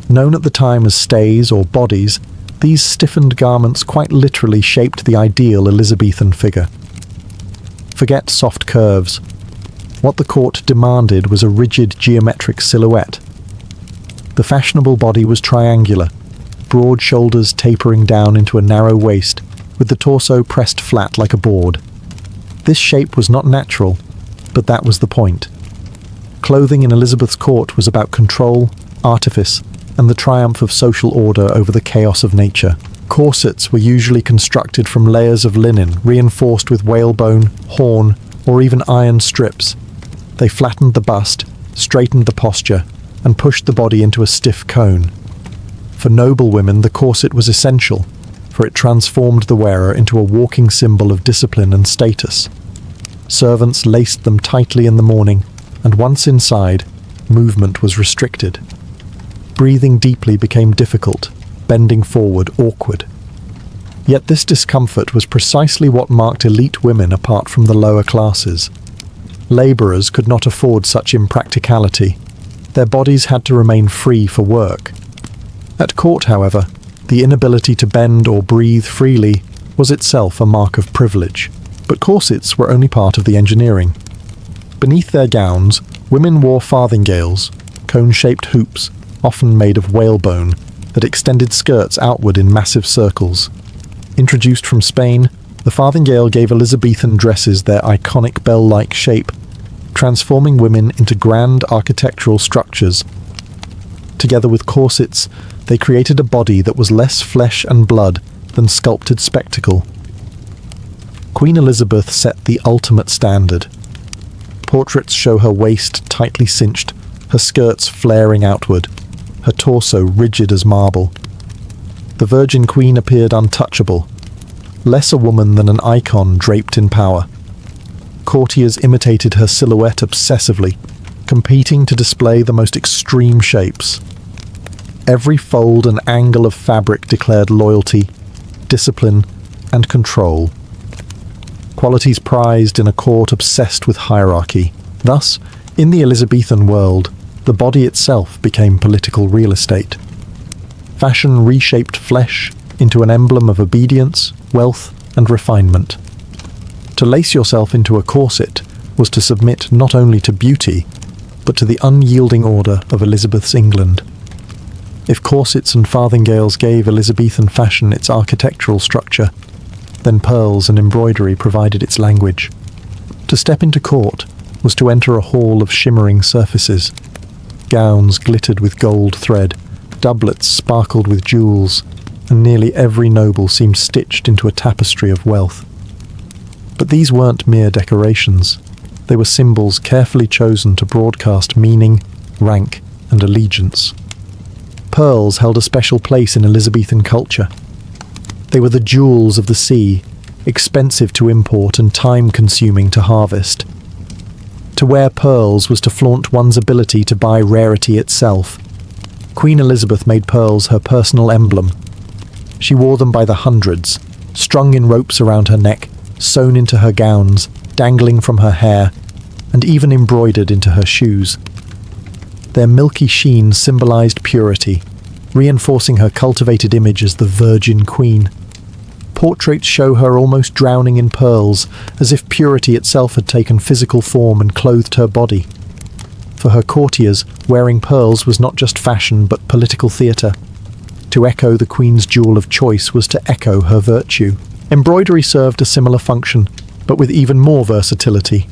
Known at the time as stays or bodies, these stiffened garments quite literally shaped the ideal Elizabethan figure. Forget soft curves. What the court demanded was a rigid geometric silhouette. The fashionable body was triangular, broad shoulders tapering down into a narrow waist, with the torso pressed flat like a board. This shape was not natural, but that was the point. Clothing in Elizabeth's court was about control, artifice, and the triumph of social order over the chaos of nature. Corsets were usually constructed from layers of linen reinforced with whalebone, horn, or even iron strips. They flattened the bust, straightened the posture, and pushed the body into a stiff cone. For noble women, the corset was essential, for it transformed the wearer into a walking symbol of discipline and status. Servants laced them tightly in the morning, and once inside, movement was restricted. Breathing deeply became difficult, bending forward awkward. Yet this discomfort was precisely what marked elite women apart from the lower classes. Labourers could not afford such impracticality. Their bodies had to remain free for work. At court, however, the inability to bend or breathe freely was itself a mark of privilege. But corsets were only part of the engineering. Beneath their gowns, women wore farthingales, cone-shaped hoops, often made of whalebone, that extended skirts outward in massive circles. Introduced from Spain, the farthingale gave Elizabethan dresses their iconic bell-like shape, transforming women into grand architectural structures. Together with corsets, they created a body that was less flesh and blood than sculpted spectacle. Queen Elizabeth set the ultimate standard. Portraits show her waist tightly cinched, her skirts flaring outward, her torso rigid as marble. The Virgin Queen appeared untouchable, less a woman than an icon draped in power. Courtiers imitated her silhouette obsessively, competing to display the most extreme shapes. Every fold and angle of fabric declared loyalty, discipline, and control. Qualities prized in a court obsessed with hierarchy. Thus, in the Elizabethan world, the body itself became political real estate. Fashion reshaped flesh into an emblem of obedience, wealth, and refinement. To lace yourself into a corset was to submit not only to beauty, but to the unyielding order of Elizabeth's England. If corsets and farthingales gave Elizabethan fashion its architectural structure, then pearls and embroidery provided its language. To step into court was to enter a hall of shimmering surfaces. Gowns glittered with gold thread, doublets sparkled with jewels, and nearly every noble seemed stitched into a tapestry of wealth. But these weren't mere decorations. They were symbols carefully chosen to broadcast meaning, rank, and allegiance. Pearls held a special place in Elizabethan culture. They were the jewels of the sea, expensive to import and time-consuming to harvest. To wear pearls was to flaunt one's ability to buy rarity itself. Queen Elizabeth made pearls her personal emblem. She wore them by the hundreds, strung in ropes around her neck, sewn into her gowns, dangling from her hair, and even embroidered into her shoes. Their milky sheen symbolized purity, reinforcing her cultivated image as the Virgin Queen. Portraits show her almost drowning in pearls, as if purity itself had taken physical form and clothed her body. For her courtiers, wearing pearls was not just fashion but political theatre. To echo the Queen's jewel of choice was to echo her virtue. Embroidery served a similar function, but with even more versatility.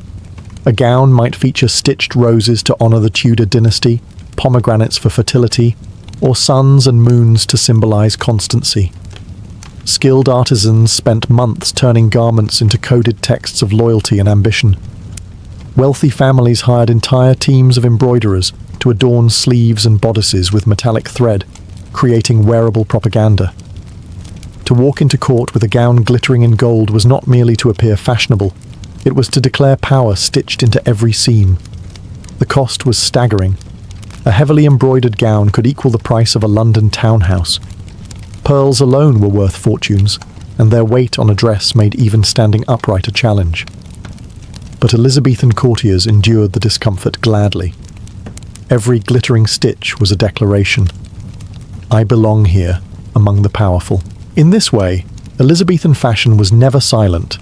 A gown might feature stitched roses to honour the Tudor dynasty, pomegranates for fertility, or suns and moons to symbolise constancy. Skilled artisans spent months turning garments into coded texts of loyalty and ambition. Wealthy families hired entire teams of embroiderers to adorn sleeves and bodices with metallic thread, creating wearable propaganda. To walk into court with a gown glittering in gold was not merely to appear fashionable, it was to declare power stitched into every seam. The cost was staggering. A heavily embroidered gown could equal the price of a London townhouse. Pearls alone were worth fortunes, and their weight on a dress made even standing upright a challenge. But Elizabethan courtiers endured the discomfort gladly. Every glittering stitch was a declaration. I belong here, among the powerful. In this way, Elizabethan fashion was never silent.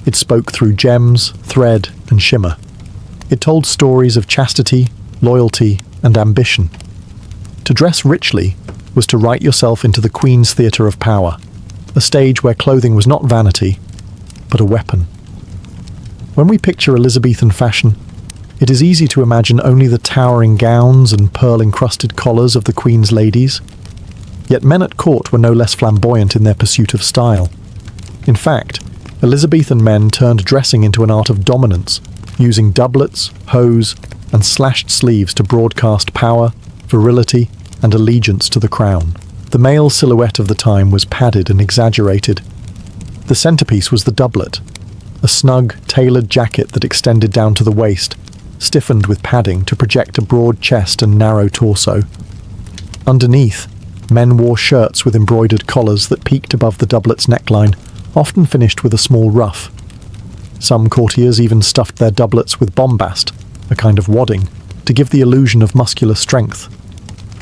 It spoke through gems, thread, and shimmer. It told stories of chastity, loyalty, and ambition. To dress richly was to write yourself into the Queen's theatre of power, a stage where clothing was not vanity, but a weapon. When we picture Elizabethan fashion, it is easy to imagine only the towering gowns and pearl-encrusted collars of the Queen's ladies. Yet men at court were no less flamboyant in their pursuit of style. In fact, Elizabethan men turned dressing into an art of dominance, using doublets, hose, and slashed sleeves to broadcast power, virility, and allegiance to the crown. The male silhouette of the time was padded and exaggerated. The centerpiece was the doublet, a snug, tailored jacket that extended down to the waist, stiffened with padding to project a broad chest and narrow torso. Underneath, men wore shirts with embroidered collars that peaked above the doublet's neckline, often finished with a small ruff. Some courtiers even stuffed their doublets with bombast, a kind of wadding, to give the illusion of muscular strength.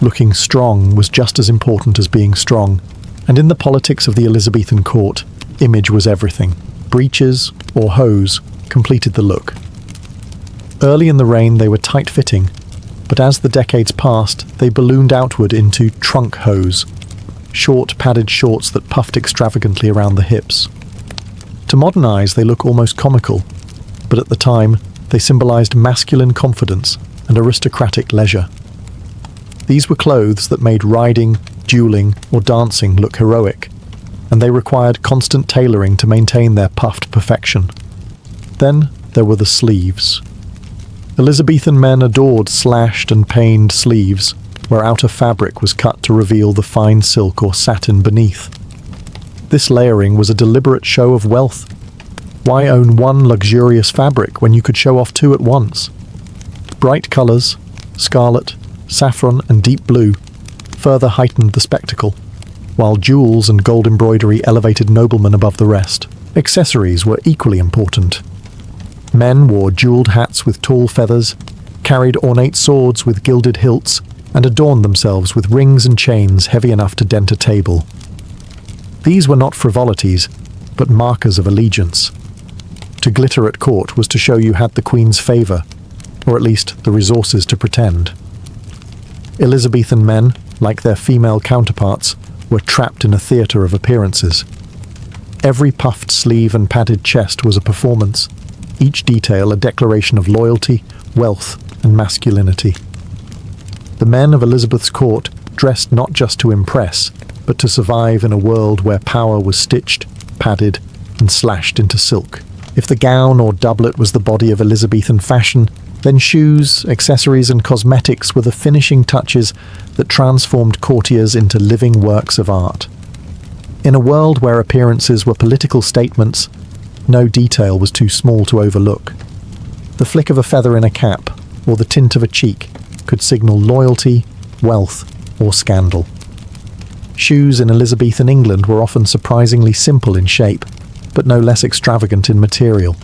Looking strong was just as important as being strong, and in the politics of the Elizabethan court, image was everything. Breeches, or hose, completed the look. Early in the reign they were tight-fitting, but as the decades passed, they ballooned outward into trunk hose, short padded shorts that puffed extravagantly around the hips. To modern eyes they look almost comical, but at the time they symbolized masculine confidence and aristocratic leisure. These were clothes that made riding, dueling, or dancing look heroic, and they required constant tailoring to maintain their puffed perfection. Then there were the sleeves. Elizabethan men adored slashed and paned sleeves, where outer fabric was cut to reveal the fine silk or satin beneath. This layering was a deliberate show of wealth. Why own one luxurious fabric when you could show off two at once? Bright colours, scarlet, saffron, and deep blue, further heightened the spectacle, while jewels and gold embroidery elevated noblemen above the rest. Accessories were equally important. Men wore jewelled hats with tall feathers, carried ornate swords with gilded hilts, and adorned themselves with rings and chains heavy enough to dent a table. These were not frivolities, but markers of allegiance. To glitter at court was to show you had the Queen's favour, or at least the resources to pretend. Elizabethan men, like their female counterparts, were trapped in a theatre of appearances. Every puffed sleeve and padded chest was a performance, each detail a declaration of loyalty, wealth, and masculinity. The men of Elizabeth's court dressed not just to impress, but to survive in a world where power was stitched, padded, and slashed into silk. If the gown or doublet was the body of Elizabethan fashion, then shoes, accessories, and cosmetics were the finishing touches that transformed courtiers into living works of art. In a world where appearances were political statements, no detail was too small to overlook. The flick of a feather in a cap, or the tint of a cheek, could signal loyalty, wealth, or scandal. Shoes in Elizabethan England were often surprisingly simple in shape, but no less extravagant in material.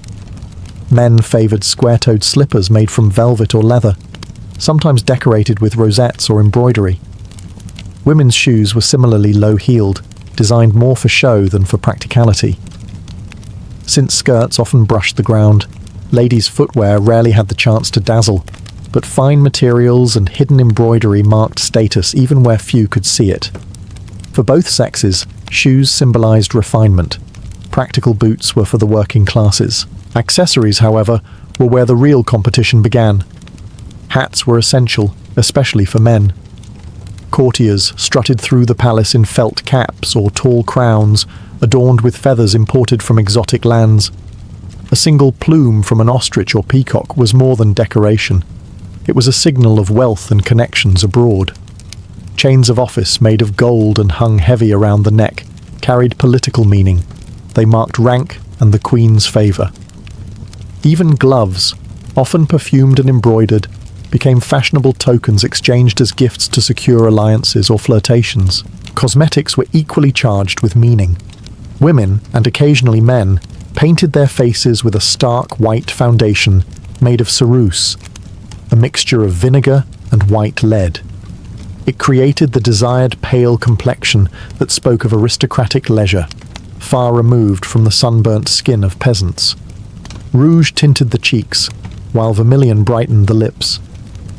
Men favoured square-toed slippers made from velvet or leather, sometimes decorated with rosettes or embroidery. Women's shoes were similarly low-heeled, designed more for show than for practicality. Since skirts often brushed the ground, ladies' footwear rarely had the chance to dazzle, but fine materials and hidden embroidery marked status even where few could see it. For both sexes, shoes symbolised refinement. Practical boots were for the working classes. Accessories, however, were where the real competition began. Hats were essential, especially for men. Courtiers strutted through the palace in felt caps or tall crowns, adorned with feathers imported from exotic lands. A single plume from an ostrich or peacock was more than decoration. It was a signal of wealth and connections abroad. Chains of office made of gold and hung heavy around the neck carried political meaning. They marked rank and the queen's favour. Even gloves, often perfumed and embroidered, became fashionable tokens exchanged as gifts to secure alliances or flirtations. Cosmetics were equally charged with meaning. Women, and occasionally men, painted their faces with a stark white foundation made of ceruse, a mixture of vinegar and white lead. It created the desired pale complexion that spoke of aristocratic leisure, far removed from the sunburnt skin of peasants. Rouge tinted the cheeks, while vermilion brightened the lips.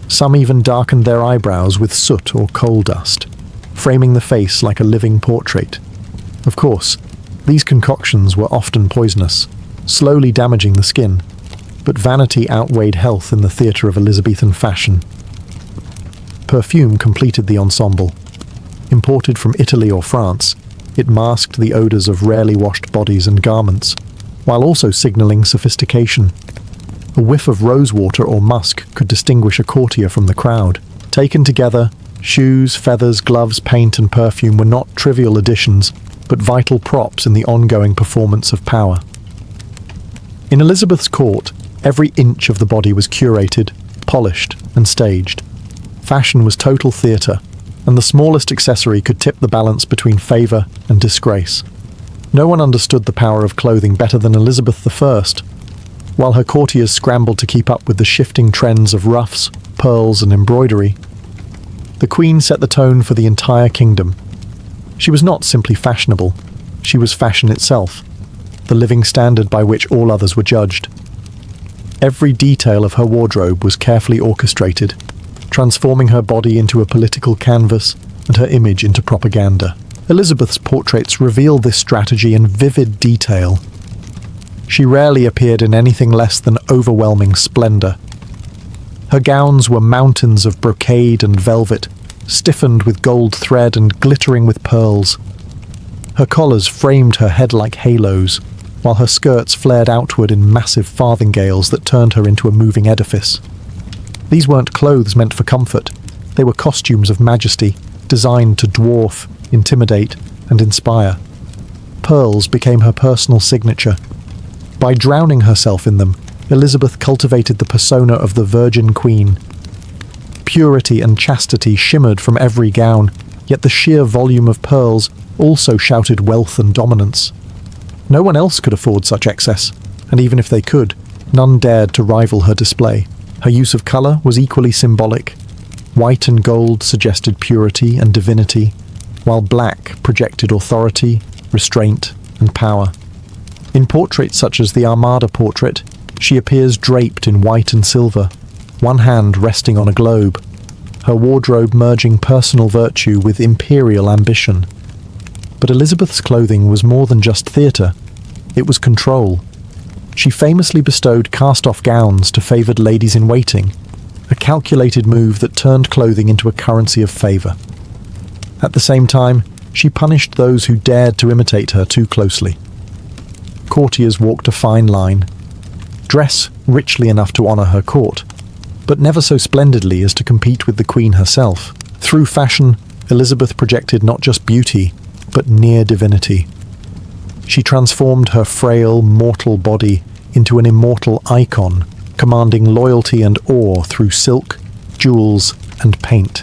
Some even darkened their eyebrows with soot or coal dust, framing the face like a living portrait. Of course, these concoctions were often poisonous, slowly damaging the skin, but vanity outweighed health in the theatre of Elizabethan fashion. Perfume completed the ensemble. Imported from Italy or France, it masked the odours of rarely washed bodies and garments, while also signalling sophistication. A whiff of rosewater or musk could distinguish a courtier from the crowd. Taken together, shoes, feathers, gloves, paint and perfume were not trivial additions, but vital props in the ongoing performance of power. In Elizabeth's court, every inch of the body was curated, polished and staged. Fashion was total theatre, and the smallest accessory could tip the balance between favour and disgrace. No one understood the power of clothing better than Elizabeth I, while her courtiers scrambled to keep up with the shifting trends of ruffs, pearls and embroidery. The Queen set the tone for the entire kingdom. She was not simply fashionable, she was fashion itself, the living standard by which all others were judged. Every detail of her wardrobe was carefully orchestrated, transforming her body into a political canvas and her image into propaganda. Elizabeth's portraits reveal this strategy in vivid detail. She rarely appeared in anything less than overwhelming splendour. Her gowns were mountains of brocade and velvet, stiffened with gold thread and glittering with pearls. Her collars framed her head like halos, while her skirts flared outward in massive farthingales that turned her into a moving edifice. These weren't clothes meant for comfort, they were costumes of majesty, designed to dwarf, intimidate, and inspire. Pearls became her personal signature. By drowning herself in them, Elizabeth cultivated the persona of the Virgin Queen. Purity and chastity shimmered from every gown, yet the sheer volume of pearls also shouted wealth and dominance. No one else could afford such excess, and even if they could, none dared to rival her display. Her use of colour was equally symbolic. White and gold suggested purity and divinity, while black projected authority, restraint, and power. In portraits such as the Armada portrait, she appears draped in white and silver, one hand resting on a globe, her wardrobe merging personal virtue with imperial ambition. But Elizabeth's clothing was more than just theatre, it was control. She famously bestowed cast-off gowns to favoured ladies-in-waiting, a calculated move that turned clothing into a currency of favour. At the same time, she punished those who dared to imitate her too closely. Courtiers walked a fine line. Dress richly enough to honour her court, but never so splendidly as to compete with the Queen herself. Through fashion, Elizabeth projected not just beauty, but near divinity. She transformed her frail, mortal body into an immortal icon, commanding loyalty and awe through silk, jewels, and paint.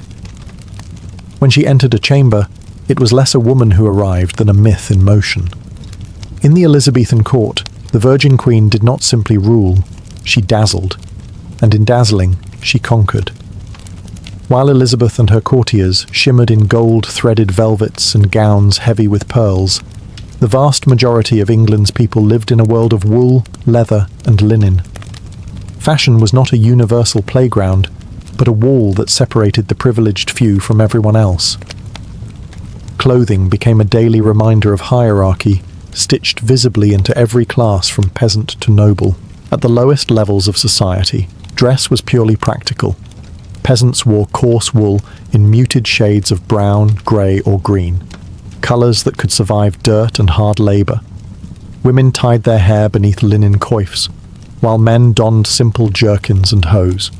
When she entered a chamber, it was less a woman who arrived than a myth in motion. In the Elizabethan court, the Virgin Queen did not simply rule, she dazzled, and in dazzling, she conquered. While Elizabeth and her courtiers shimmered in gold-threaded velvets and gowns heavy with pearls, the vast majority of England's people lived in a world of wool, leather, and linen. Fashion was not a universal playground, but a wall that separated the privileged few from everyone else. Clothing became a daily reminder of hierarchy, stitched visibly into every class from peasant to noble. At the lowest levels of society, dress was purely practical. Peasants wore coarse wool in muted shades of brown, grey, or green, colours that could survive dirt and hard labour. Women tied their hair beneath linen coifs, while men donned simple jerkins and hose.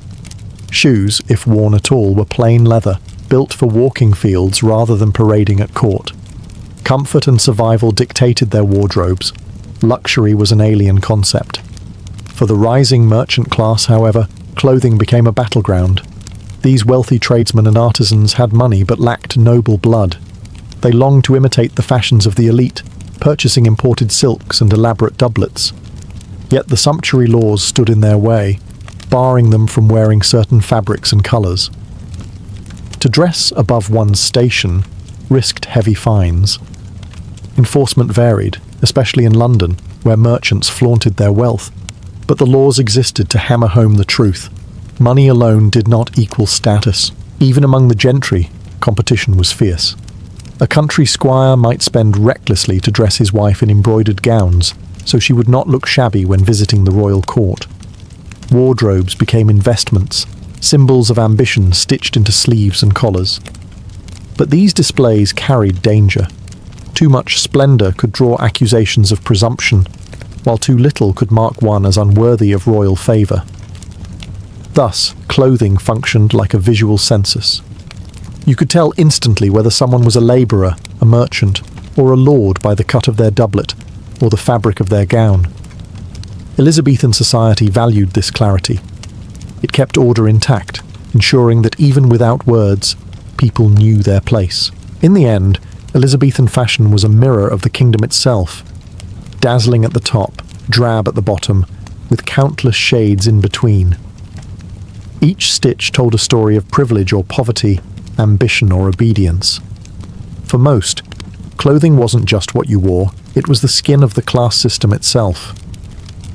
Shoes, if worn at all, were plain leather, built for walking fields rather than parading at court. Comfort and survival dictated their wardrobes. Luxury was an alien concept. For the rising merchant class, however, clothing became a battleground. These wealthy tradesmen and artisans had money but lacked noble blood. They longed to imitate the fashions of the elite, purchasing imported silks and elaborate doublets. Yet the sumptuary laws stood in their way, barring them from wearing certain fabrics and colours. To dress above one's station risked heavy fines. Enforcement varied, especially in London, where merchants flaunted their wealth, but the laws existed to hammer home the truth. Money alone did not equal status. Even among the gentry, competition was fierce. A country squire might spend recklessly to dress his wife in embroidered gowns, so she would not look shabby when visiting the royal court. Wardrobes became investments, symbols of ambition stitched into sleeves and collars. But these displays carried danger. Too much splendour could draw accusations of presumption, while too little could mark one as unworthy of royal favour. Thus, clothing functioned like a visual census. You could tell instantly whether someone was a labourer, a merchant, or a lord by the cut of their doublet, or the fabric of their gown. Elizabethan society valued this clarity. It kept order intact, ensuring that even without words, people knew their place. In the end, Elizabethan fashion was a mirror of the kingdom itself, dazzling at the top, drab at the bottom, with countless shades in between. Each stitch told a story of privilege or poverty, ambition or obedience. For most, clothing wasn't just what you wore, it was the skin of the class system itself.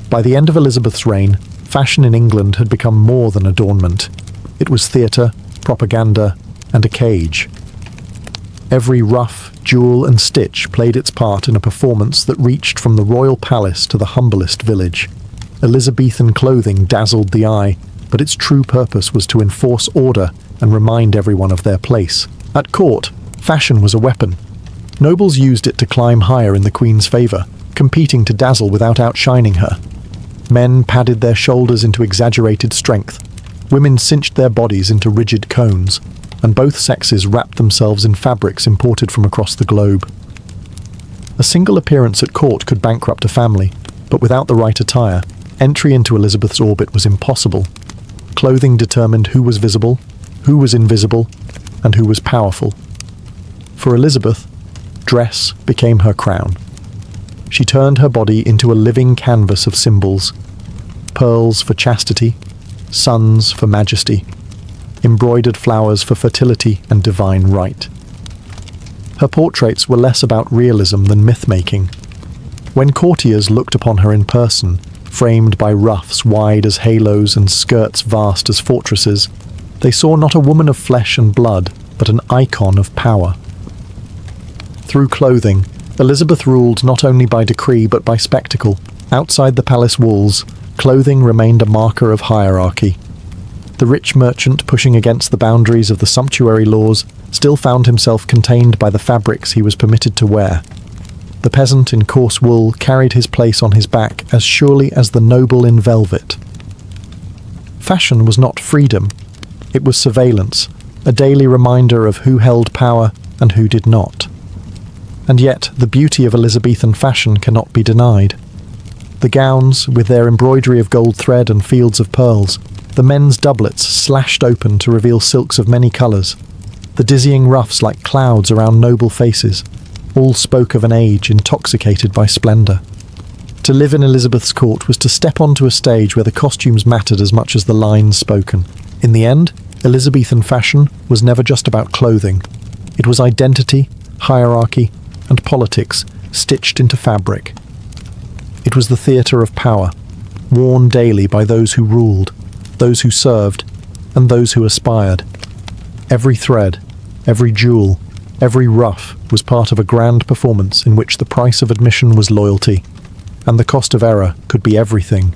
By the end of Elizabeth's reign, fashion in England had become more than adornment. It was theatre, propaganda, and a cage. Every ruff, jewel, and stitch played its part in a performance that reached from the royal palace to the humblest village. Elizabethan clothing dazzled the eye, but its true purpose was to enforce order and remind everyone of their place. At court, fashion was a weapon. Nobles used it to climb higher in the Queen's favour, competing to dazzle without outshining her. Men padded their shoulders into exaggerated strength. Women cinched their bodies into rigid cones, and both sexes wrapped themselves in fabrics imported from across the globe. A single appearance at court could bankrupt a family, but without the right attire, entry into Elizabeth's orbit was impossible. Clothing determined who was visible, who was invisible, and who was powerful. For Elizabeth, dress became her crown. She turned her body into a living canvas of symbols: pearls for chastity, suns for majesty, embroidered flowers for fertility and divine right. Her portraits were less about realism than myth-making. When courtiers looked upon her in person, framed by ruffs wide as halos and skirts vast as fortresses, they saw not a woman of flesh and blood, but an icon of power. Through clothing, Elizabeth ruled not only by decree but by spectacle. Outside the palace walls, clothing remained a marker of hierarchy. The rich merchant pushing against the boundaries of the sumptuary laws still found himself contained by the fabrics he was permitted to wear. The peasant in coarse wool carried his place on his back as surely as the noble in velvet. Fashion was not freedom, it was surveillance, a daily reminder of who held power and who did not. And yet, the beauty of Elizabethan fashion cannot be denied. The gowns, with their embroidery of gold thread and fields of pearls, the men's doublets slashed open to reveal silks of many colours, the dizzying ruffs like clouds around noble faces, All spoke of an age intoxicated by splendour. To live in Elizabeth's court was to step onto a stage where the costumes mattered as much as the lines spoken. In the end, Elizabethan fashion was never just about clothing. It was identity, hierarchy, and politics stitched into fabric. It was the theatre of power, worn daily by those who ruled, those who served, and those who aspired. Every thread, every jewel, every ruff was part of a grand performance in which the price of admission was loyalty, and the cost of error could be everything.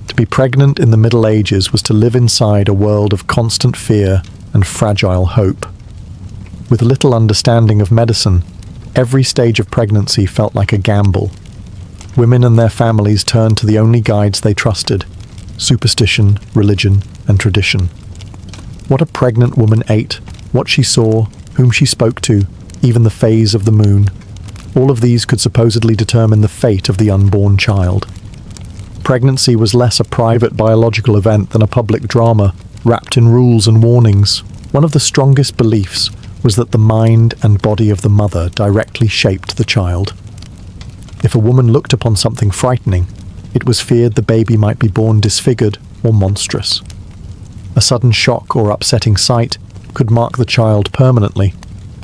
To be pregnant in the Middle Ages was to live inside a world of constant fear and fragile hope. With little understanding of medicine, every stage of pregnancy felt like a gamble. Women and their families turned to the only guides they trusted: superstition, religion, and tradition. What a pregnant woman ate, what she saw, whom she spoke to, even the phase of the moon. All of these could supposedly determine the fate of the unborn child. Pregnancy was less a private biological event than a public drama, wrapped in rules and warnings. One of the strongest beliefs was that the mind and body of the mother directly shaped the child. If a woman looked upon something frightening, it was feared the baby might be born disfigured or monstrous. A sudden shock or upsetting sight could mark the child permanently,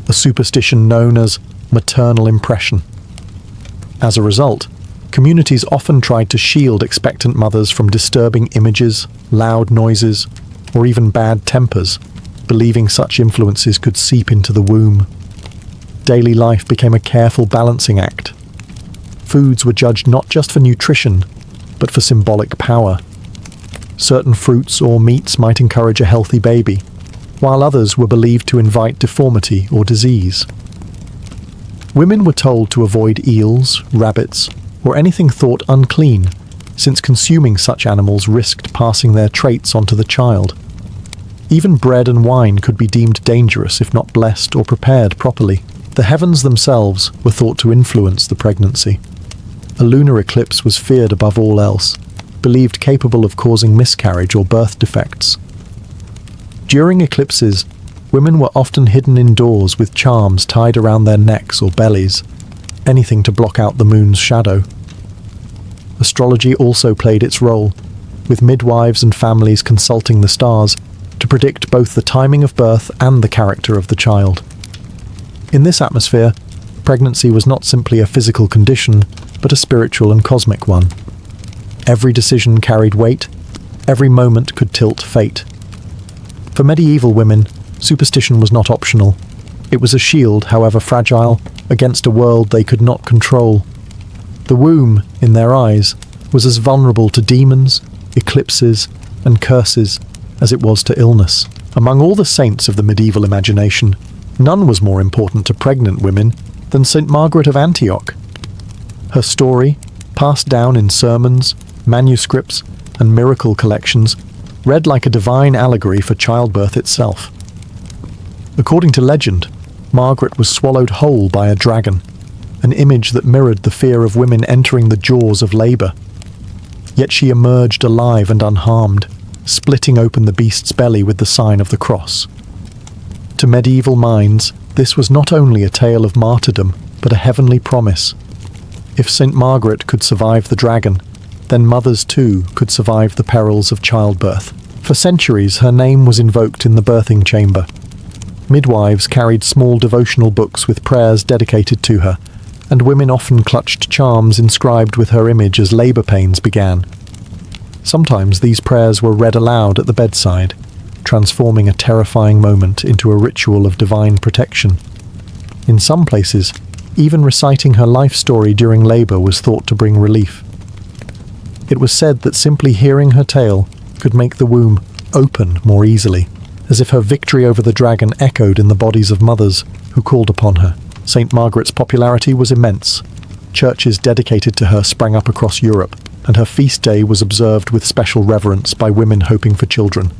a superstition known as maternal impression. As a result, communities often tried to shield expectant mothers from disturbing images, loud noises, or even bad tempers, believing such influences could seep into the womb. Daily life became a careful balancing act. Foods were judged not just for nutrition, but for symbolic power. Certain fruits or meats might encourage a healthy baby, while others were believed to invite deformity or disease. Women were told to avoid eels, rabbits, or anything thought unclean, since consuming such animals risked passing their traits onto the child. Even bread and wine could be deemed dangerous if not blessed or prepared properly. The heavens themselves were thought to influence the pregnancy. A lunar eclipse was feared above all else, believed capable of causing miscarriage or birth defects. During eclipses, women were often hidden indoors with charms tied around their necks or bellies, anything to block out the moon's shadow. Astrology also played its role, with midwives and families consulting the stars to predict both the timing of birth and the character of the child. In this atmosphere, pregnancy was not simply a physical condition, but a spiritual and cosmic one. Every decision carried weight, every moment could tilt fate. For medieval women, superstition was not optional. It was a shield, however fragile, against a world they could not control. The womb, in their eyes, was as vulnerable to demons, eclipses, and curses as it was to illness. Among all the saints of the medieval imagination, none was more important to pregnant women than St. Margaret of Antioch. Her story, passed down in sermons, manuscripts, and miracle collections, read like a divine allegory for childbirth itself. According to legend, Margaret was swallowed whole by a dragon, an image that mirrored the fear of women entering the jaws of labour. Yet she emerged alive and unharmed, splitting open the beast's belly with the sign of the cross. To medieval minds, this was not only a tale of martyrdom, but a heavenly promise. If St. Margaret could survive the dragon, then mothers too could survive the perils of childbirth. For centuries, her name was invoked in the birthing chamber. Midwives carried small devotional books with prayers dedicated to her, and women often clutched charms inscribed with her image as labour pains began. Sometimes these prayers were read aloud at the bedside, transforming a terrifying moment into a ritual of divine protection. In some places, even reciting her life story during labour was thought to bring relief. It was said that simply hearing her tale could make the womb open more easily, as if her victory over the dragon echoed in the bodies of mothers who called upon her. St. Margaret's popularity was immense. Churches dedicated to her sprang up across Europe, and her feast day was observed with special reverence by women hoping for children.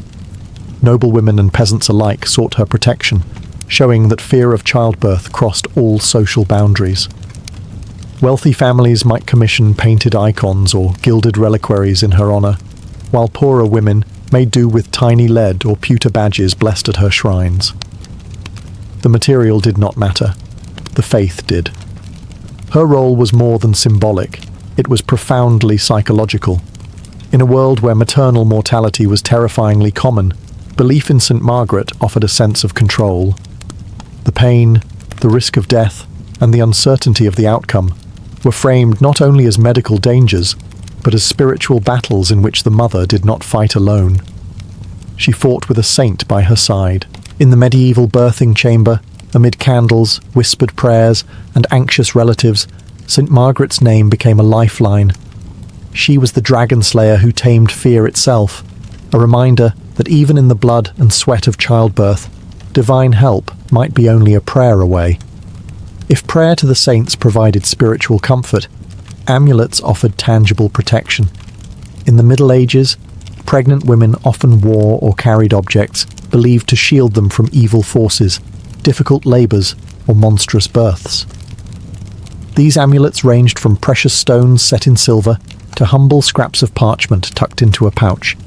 Noblewomen and peasants alike sought her protection, showing that fear of childbirth crossed all social boundaries. Wealthy families might commission painted icons or gilded reliquaries in her honour, while poorer women made do with tiny lead or pewter badges blessed at her shrines. The material did not matter. The faith did. Her role was more than symbolic. It was profoundly psychological. In a world where maternal mortality was terrifyingly common, belief in St. Margaret offered a sense of control. The pain, the risk of death, and the uncertainty of the outcome were framed not only as medical dangers, but as spiritual battles in which the mother did not fight alone. She fought with a saint by her side. In the medieval birthing chamber, amid candles, whispered prayers, and anxious relatives, St. Margaret's name became a lifeline. She was the dragon slayer who tamed fear itself, a reminder that even in the blood and sweat of childbirth, divine help might be only a prayer away. If prayer to the saints provided spiritual comfort, amulets offered tangible protection. In the Middle Ages, pregnant women often wore or carried objects believed to shield them from evil forces, difficult labours, or monstrous births. These amulets ranged from precious stones set in silver to humble scraps of parchment tucked into a pouch.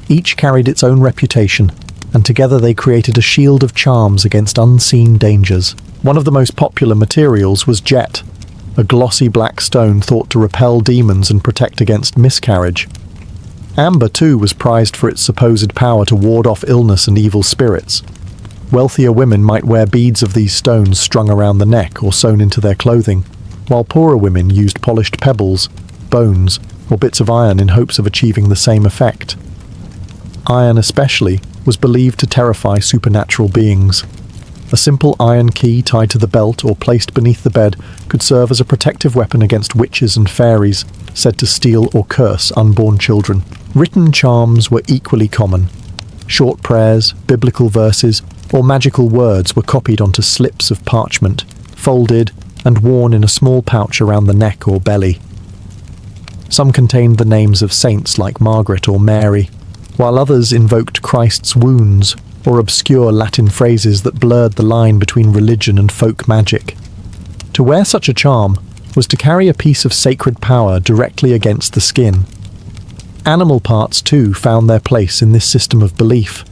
Each carried its own reputation, and together they created a shield of charms against unseen dangers. One of the most popular materials was jet, a glossy black stone thought to repel demons and protect against miscarriage. Amber, too, was prized for its supposed power to ward off illness and evil spirits. Wealthier women might wear beads of these stones strung around the neck or sewn into their clothing, while poorer women used polished pebbles, bones, or bits of iron in hopes of achieving the same effect. Iron especially was believed to terrify supernatural beings. A simple iron key tied to the belt or placed beneath the bed could serve as a protective weapon against witches and fairies said to steal or curse unborn children. Written charms were equally common. Short prayers, biblical verses, or magical words were copied onto slips of parchment, folded, and worn in a small pouch around the neck or belly. Some contained the names of saints like Margaret or Mary, while others invoked Christ's wounds or obscure Latin phrases that blurred the line between religion and folk magic. To wear such a charm was to carry a piece of sacred power directly against the skin. Animal parts, too, found their place in this system of belief.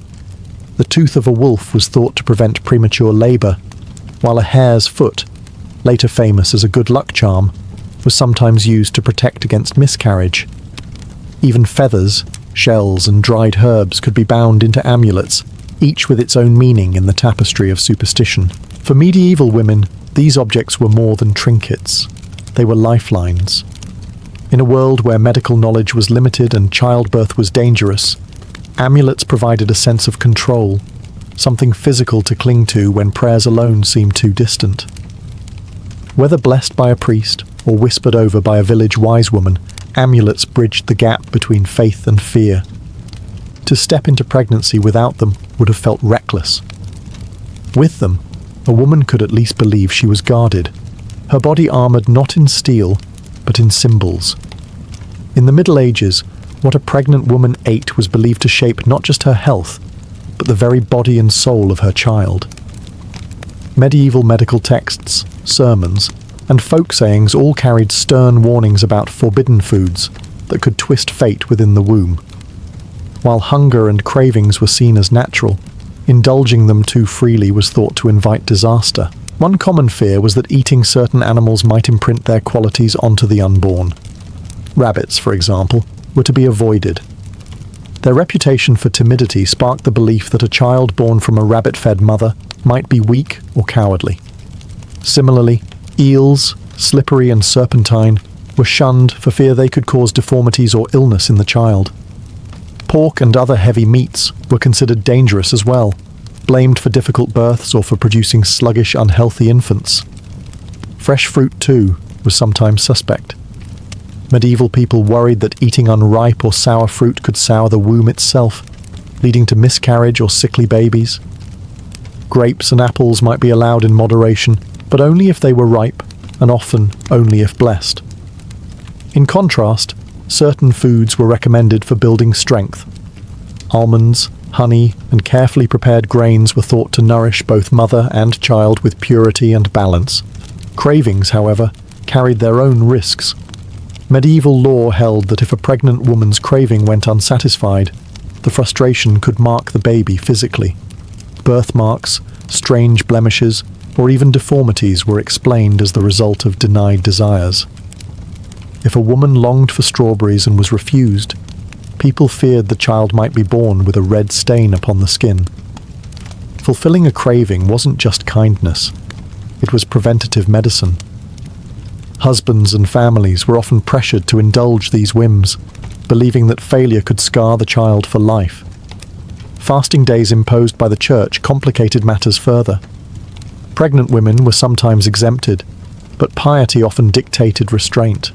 The tooth of a wolf was thought to prevent premature labour, while a hare's foot, later famous as a good luck charm, was sometimes used to protect against miscarriage. Even feathers, shells, and dried herbs could be bound into amulets, each with its own meaning in the tapestry of superstition. For medieval women, these objects were more than trinkets. They were lifelines. In a world where medical knowledge was limited and childbirth was dangerous, amulets provided a sense of control, something physical to cling to when prayers alone seemed too distant. Whether blessed by a priest or whispered over by a village wise woman, amulets bridged the gap between faith and fear. To step into pregnancy without them would have felt reckless. With them, a woman could at least believe she was guarded, her body armoured not in steel, but in symbols. In the Middle Ages, what a pregnant woman ate was believed to shape not just her health, but the very body and soul of her child. Medieval medical texts, sermons, and folk sayings all carried stern warnings about forbidden foods that could twist fate within the womb. While hunger and cravings were seen as natural, indulging them too freely was thought to invite disaster. One common fear was that eating certain animals might imprint their qualities onto the unborn. Rabbits, for example, were to be avoided. Their reputation for timidity sparked the belief that a child born from a rabbit-fed mother might be weak or cowardly. Similarly, eels, slippery and serpentine, were shunned for fear they could cause deformities or illness in the child. Pork and other heavy meats were considered dangerous as well, blamed for difficult births or for producing sluggish, unhealthy infants. Fresh fruit, too, was sometimes suspect. Medieval people worried that eating unripe or sour fruit could sour the womb itself, leading to miscarriage or sickly babies. Grapes and apples might be allowed in moderation, but only if they were ripe, and often only if blessed. In contrast, certain foods were recommended for building strength. Almonds, honey, and carefully prepared grains were thought to nourish both mother and child with purity and balance. Cravings, however, carried their own risks. Medieval law held that if a pregnant woman's craving went unsatisfied, the frustration could mark the baby physically. Birthmarks, strange blemishes, or even deformities were explained as the result of denied desires. If a woman longed for strawberries and was refused, people feared the child might be born with a red stain upon the skin. Fulfilling a craving wasn't just kindness, it was preventative medicine. Husbands and families were often pressured to indulge these whims, believing that failure could scar the child for life. Fasting days imposed by the church complicated matters further. Pregnant women were sometimes exempted, but piety often dictated restraint.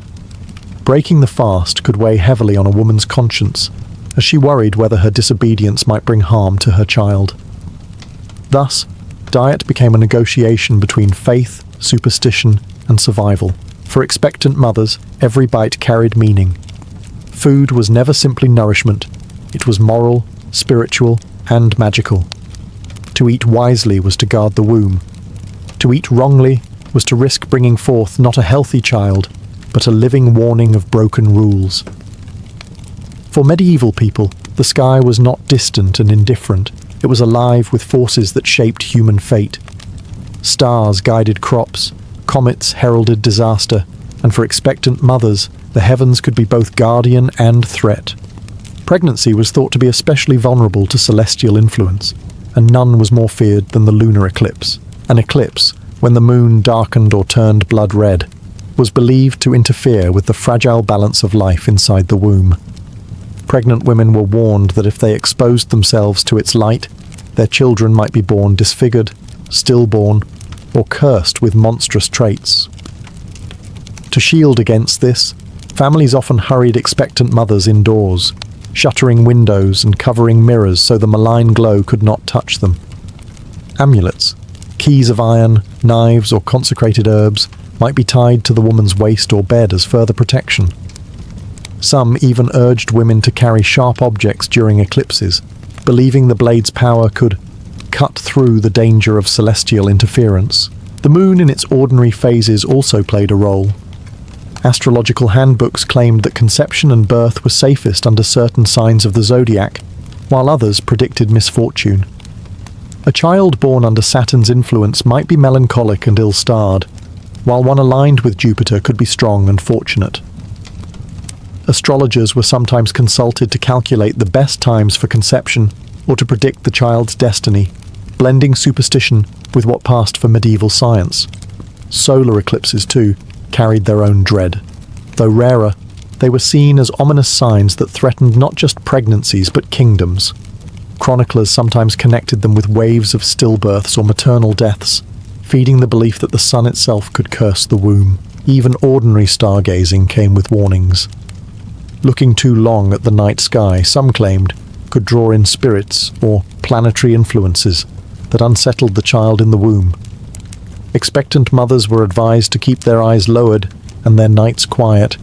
Breaking the fast could weigh heavily on a woman's conscience, as she worried whether her disobedience might bring harm to her child. Thus, diet became a negotiation between faith, superstition, and survival. For expectant mothers, every bite carried meaning. Food was never simply nourishment, it was moral, spiritual, and magical. To eat wisely was to guard the womb. To eat wrongly was to risk bringing forth not a healthy child, but a living warning of broken rules. For medieval people, the sky was not distant and indifferent. It was alive with forces that shaped human fate. Stars guided crops, comets heralded disaster, and for expectant mothers, the heavens could be both guardian and threat. Pregnancy was thought to be especially vulnerable to celestial influence, and none was more feared than the lunar eclipse. An eclipse, when the moon darkened or turned blood red, was believed to interfere with the fragile balance of life inside the womb. Pregnant women were warned that if they exposed themselves to its light, their children might be born disfigured, stillborn, or cursed with monstrous traits. To shield against this, families often hurried expectant mothers indoors, shuttering windows and covering mirrors so the malign glow could not touch them. Amulets, keys of iron, knives, or consecrated herbs might be tied to the woman's waist or bed as further protection. Some even urged women to carry sharp objects during eclipses, believing the blade's power could cut through the danger of celestial interference. The moon in its ordinary phases also played a role. Astrological handbooks claimed that conception and birth were safest under certain signs of the zodiac, while others predicted misfortune. A child born under Saturn's influence might be melancholic and ill-starred, while one aligned with Jupiter could be strong and fortunate. Astrologers were sometimes consulted to calculate the best times for conception or to predict the child's destiny, blending superstition with what passed for medieval science. Solar eclipses, too, carried their own dread. Though rarer, they were seen as ominous signs that threatened not just pregnancies but kingdoms. Chroniclers sometimes connected them with waves of stillbirths or maternal deaths, feeding the belief that the sun itself could curse the womb. Even ordinary stargazing came with warnings. Looking too long at the night sky, some claimed, could draw in spirits or planetary influences that unsettled the child in the womb. Expectant mothers were advised to keep their eyes lowered and their nights quiet,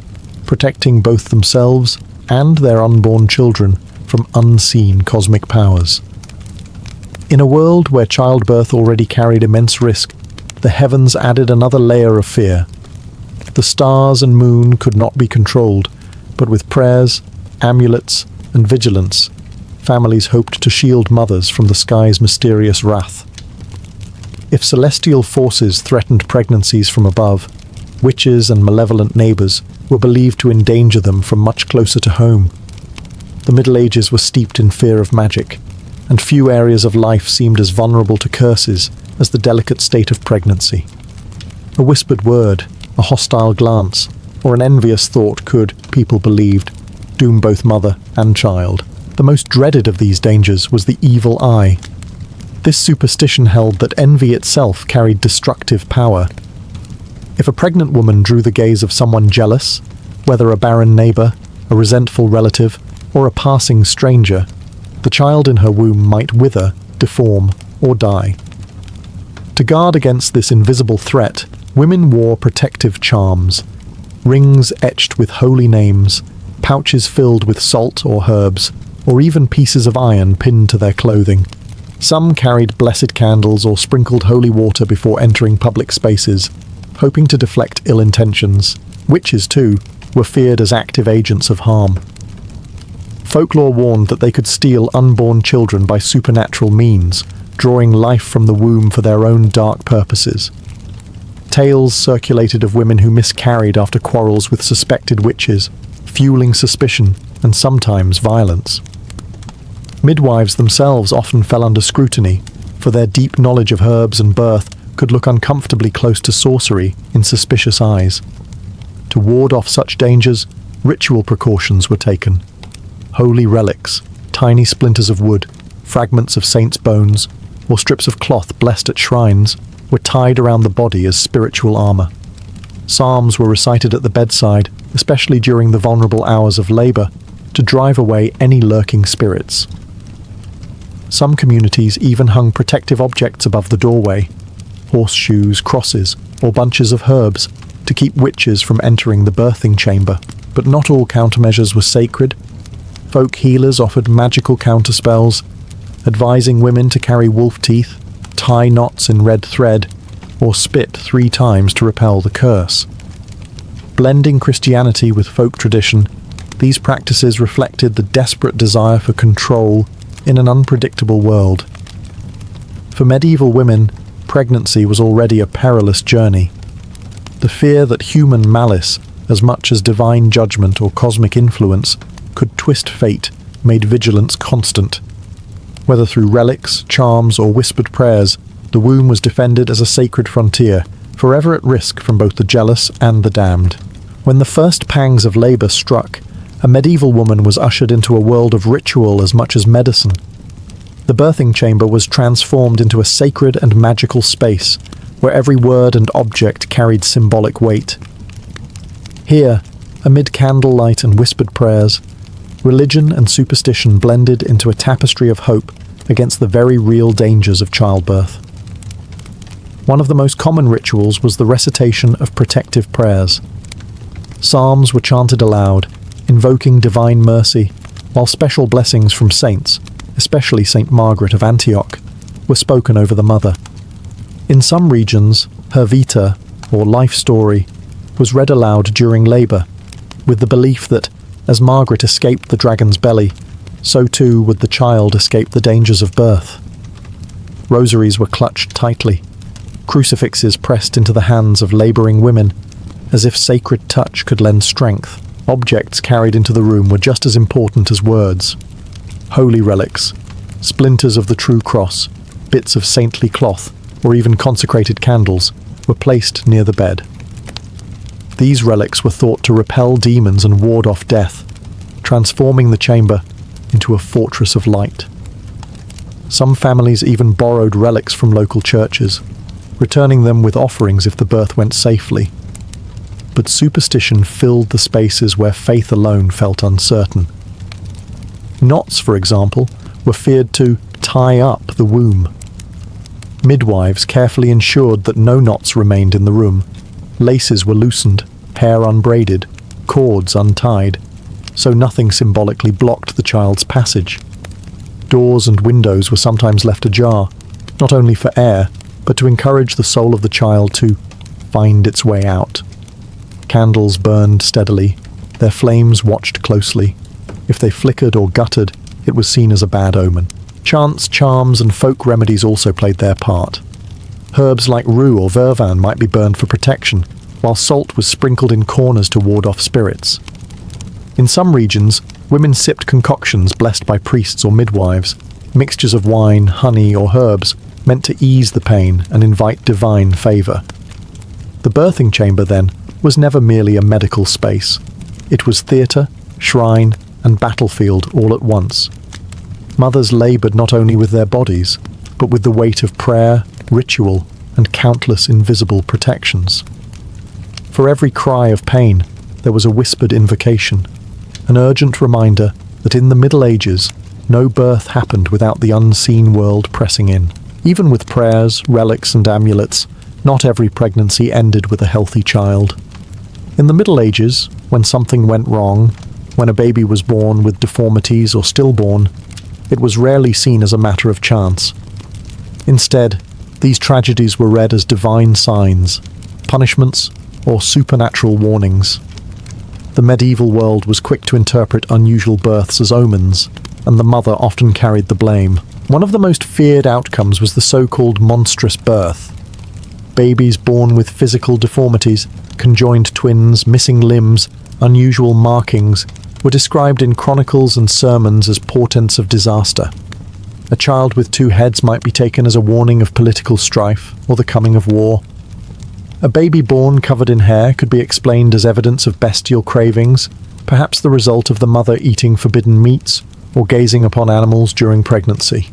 protecting both themselves and their unborn children from unseen cosmic powers. In a world where childbirth already carried immense risk, the heavens added another layer of fear. The stars and moon could not be controlled, but with prayers, amulets, and vigilance, families hoped to shield mothers from the sky's mysterious wrath. If celestial forces threatened pregnancies from above, witches and malevolent neighbors were believed to endanger them from much closer to home. The Middle Ages were steeped in fear of magic, and few areas of life seemed as vulnerable to curses as the delicate state of pregnancy. A whispered word, a hostile glance, or an envious thought could, people believed, doom both mother and child. The most dreaded of these dangers was the evil eye. This superstition held that envy itself carried destructive power. If a pregnant woman drew the gaze of someone jealous, whether a barren neighbor, a resentful relative, or a passing stranger, the child in her womb might wither, deform, or die. To guard against this invisible threat, women wore protective charms, rings etched with holy names, pouches filled with salt or herbs, or even pieces of iron pinned to their clothing. Some carried blessed candles or sprinkled holy water before entering public spaces, hoping to deflect ill intentions. Witches, too, were feared as active agents of harm. Folklore warned that they could steal unborn children by supernatural means, drawing life from the womb for their own dark purposes. Tales circulated of women who miscarried after quarrels with suspected witches, fueling suspicion and sometimes violence. Midwives themselves often fell under scrutiny, for their deep knowledge of herbs and birth could look uncomfortably close to sorcery in suspicious eyes. To ward off such dangers, ritual precautions were taken. Holy relics, tiny splinters of wood, fragments of saints' bones, or strips of cloth blessed at shrines were tied around the body as spiritual armor. Psalms were recited at the bedside, especially during the vulnerable hours of labor, to drive away any lurking spirits. Some communities even hung protective objects above the doorway, horseshoes, crosses, or bunches of herbs, to keep witches from entering the birthing chamber. But not all countermeasures were sacred. Folk healers offered magical counterspells, advising women to carry wolf teeth, tie knots in red thread, or spit 3 times to repel the curse. Blending Christianity with folk tradition, these practices reflected the desperate desire for control in an unpredictable world. For medieval women, pregnancy was already a perilous journey. The fear that human malice, as much as divine judgment or cosmic influence, could twist fate made vigilance constant. Whether through relics, charms, or whispered prayers, the womb was defended as a sacred frontier, forever at risk from both the jealous and the damned. When the first pangs of labor struck, a medieval woman was ushered into a world of ritual as much as medicine. The birthing chamber was transformed into a sacred and magical space, where every word and object carried symbolic weight. Here, amid candlelight and whispered prayers, religion and superstition blended into a tapestry of hope against the very real dangers of childbirth. One of the most common rituals was the recitation of protective prayers. Psalms were chanted aloud, invoking divine mercy, while special blessings from saints, especially Saint Margaret of Antioch, were spoken over the mother. In some regions, her vita, or life story, was read aloud during labour, with the belief that, as Margaret escaped the dragon's belly, so too would the child escape the dangers of birth. Rosaries were clutched tightly, crucifixes pressed into the hands of labouring women, as if sacred touch could lend strength. Objects carried into the room were just as important as words. Holy relics, splinters of the true cross, bits of saintly cloth, or even consecrated candles, were placed near the bed. These relics were thought to repel demons and ward off death, transforming the chamber into a fortress of light. Some families even borrowed relics from local churches, returning them with offerings if the birth went safely. But superstition filled the spaces where faith alone felt uncertain. Knots, for example, were feared to tie up the womb. Midwives carefully ensured that no knots remained in the room. Laces were loosened, hair unbraided, cords untied, so nothing symbolically blocked the child's passage. Doors and windows were sometimes left ajar, not only for air, but to encourage the soul of the child to find its way out. Candles burned steadily, their flames watched closely. If they flickered or guttered, it was seen as a bad omen. Chants, charms, and folk remedies also played their part. Herbs like rue or vervain might be burned for protection, while salt was sprinkled in corners to ward off spirits. In some regions, women sipped concoctions blessed by priests or midwives, mixtures of wine, honey, or herbs, meant to ease the pain and invite divine favour. The birthing chamber, then, was never merely a medical space. It was theatre, shrine, and battlefield all at once. Mothers laboured not only with their bodies, but with the weight of prayer, ritual, and countless invisible protections. For every cry of pain, there was a whispered invocation, an urgent reminder that in the Middle Ages, no birth happened without the unseen world pressing in. Even with prayers, relics, and amulets, not every pregnancy ended with a healthy child. In the Middle Ages, when something went wrong, when a baby was born with deformities or stillborn, it was rarely seen as a matter of chance. Instead, these tragedies were read as divine signs, punishments, or supernatural warnings. The medieval world was quick to interpret unusual births as omens, and the mother often carried the blame. One of the most feared outcomes was the so-called monstrous birth. Babies born with physical deformities, conjoined twins, missing limbs, unusual markings, were described in chronicles and sermons as portents of disaster. A child with two heads might be taken as a warning of political strife or the coming of war. A baby born covered in hair could be explained as evidence of bestial cravings, perhaps the result of the mother eating forbidden meats or gazing upon animals during pregnancy.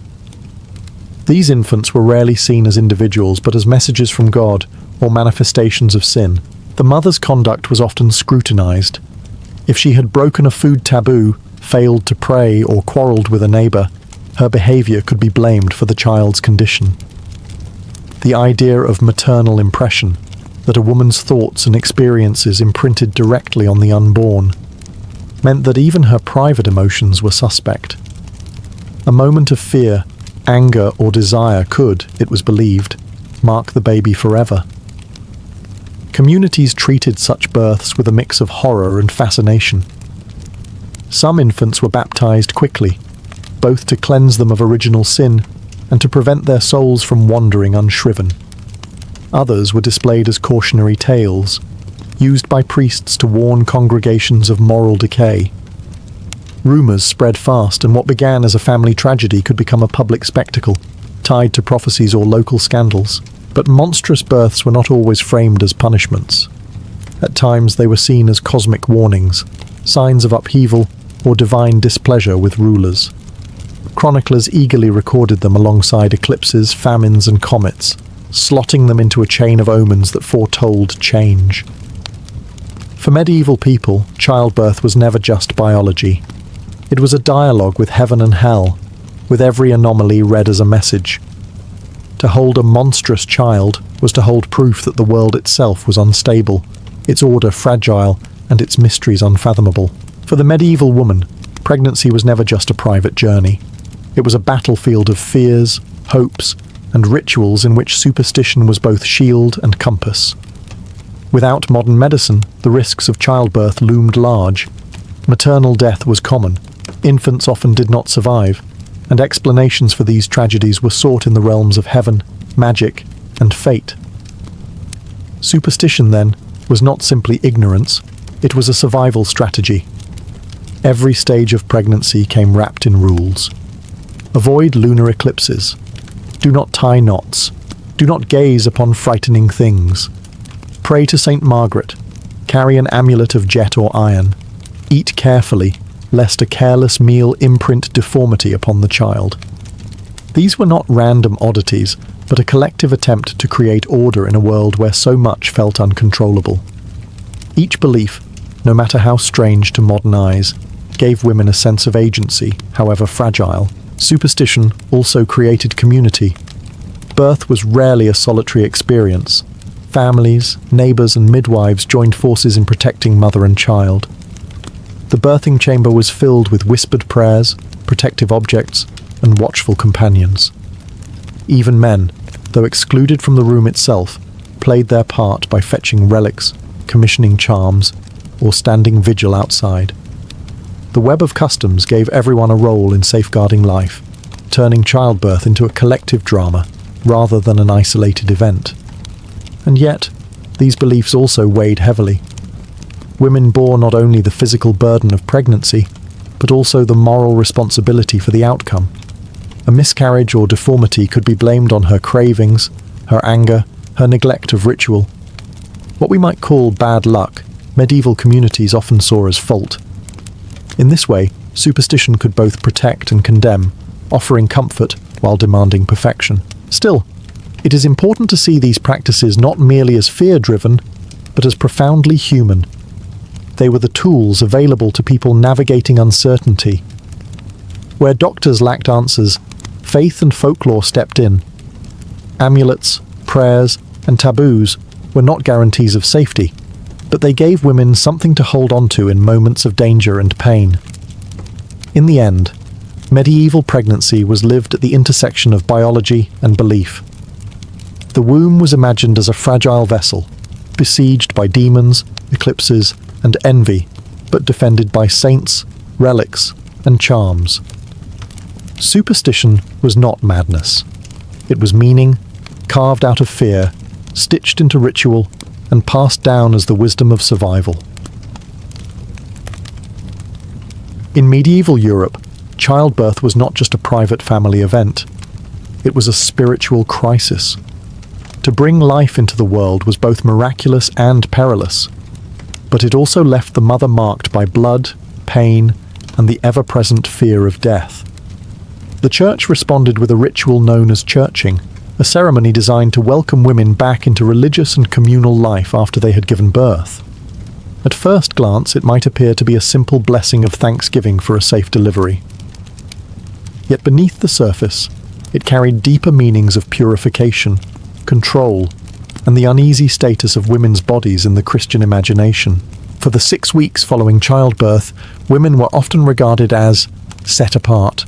These infants were rarely seen as individuals but as messages from God or manifestations of sin. The mother's conduct was often scrutinized. If she had broken a food taboo, failed to pray, or quarreled with a neighbor, her behavior could be blamed for the child's condition. The idea of maternal impression, that a woman's thoughts and experiences imprinted directly on the unborn, meant that even her private emotions were suspect. A moment of fear, anger, or desire could, it was believed, mark the baby forever. Communities treated such births with a mix of horror and fascination. Some infants were baptized quickly, both to cleanse them of original sin and to prevent their souls from wandering unshriven. Others were displayed as cautionary tales, used by priests to warn congregations of moral decay. Rumors spread fast, and what began as a family tragedy could become a public spectacle, tied to prophecies or local scandals. But monstrous births were not always framed as punishments. At times they were seen as cosmic warnings, signs of upheaval or divine displeasure with rulers. Chroniclers eagerly recorded them alongside eclipses, famines, and comets, slotting them into a chain of omens that foretold change. For medieval people, childbirth was never just biology. It was a dialogue with heaven and hell, with every anomaly read as a message. To hold a monstrous child was to hold proof that the world itself was unstable, its order fragile, and its mysteries unfathomable. For the medieval woman, pregnancy was never just a private journey. It was a battlefield of fears, hopes, and rituals in which superstition was both shield and compass. Without modern medicine, the risks of childbirth loomed large. Maternal death was common. Infants often did not survive, and explanations for these tragedies were sought in the realms of heaven, magic, and fate. Superstition, then, was not simply ignorance, it was a survival strategy. Every stage of pregnancy came wrapped in rules. Avoid lunar eclipses. Do not tie knots. Do not gaze upon frightening things. Pray to Saint Margaret. Carry an amulet of jet or iron. Eat carefully, lest a careless meal imprint deformity upon the child. These were not random oddities, but a collective attempt to create order in a world where so much felt uncontrollable. Each belief, no matter how strange to modern eyes, gave women a sense of agency, however fragile. Superstition also created community. Birth was rarely a solitary experience. Families, neighbors, and midwives joined forces in protecting mother and child. The birthing chamber was filled with whispered prayers, protective objects, and watchful companions. Even men, though excluded from the room itself, played their part by fetching relics, commissioning charms, or standing vigil outside. The web of customs gave everyone a role in safeguarding life, turning childbirth into a collective drama rather than an isolated event. And yet, these beliefs also weighed heavily. Women bore not only the physical burden of pregnancy, but also the moral responsibility for the outcome. A miscarriage or deformity could be blamed on her cravings, her anger, her neglect of ritual. What we might call bad luck, medieval communities often saw as fault. In this way, superstition could both protect and condemn, offering comfort while demanding perfection. Still, it is important to see these practices not merely as fear-driven, but as profoundly human. They were the tools available to people navigating uncertainty. Where doctors lacked answers, faith and folklore stepped in. Amulets, prayers, and taboos were not guarantees of safety, but they gave women something to hold on to in moments of danger and pain. In the end, medieval pregnancy was lived at the intersection of biology and belief. The womb was imagined as a fragile vessel, besieged by demons, eclipses, and envy, but defended by saints, relics, and charms. Superstition was not madness. It was meaning, carved out of fear, stitched into ritual, and passed down as the wisdom of survival. In medieval Europe, childbirth was not just a private family event. It was a spiritual crisis. To bring life into the world was both miraculous and perilous, but it also left the mother marked by blood, pain, and the ever-present fear of death. The church responded with a ritual known as churching, a ceremony designed to welcome women back into religious and communal life after they had given birth. At first glance, it might appear to be a simple blessing of thanksgiving for a safe delivery. Yet beneath the surface, it carried deeper meanings of purification, control, and the uneasy status of women's bodies in the Christian imagination. For the 6 weeks following childbirth, women were often regarded as set apart.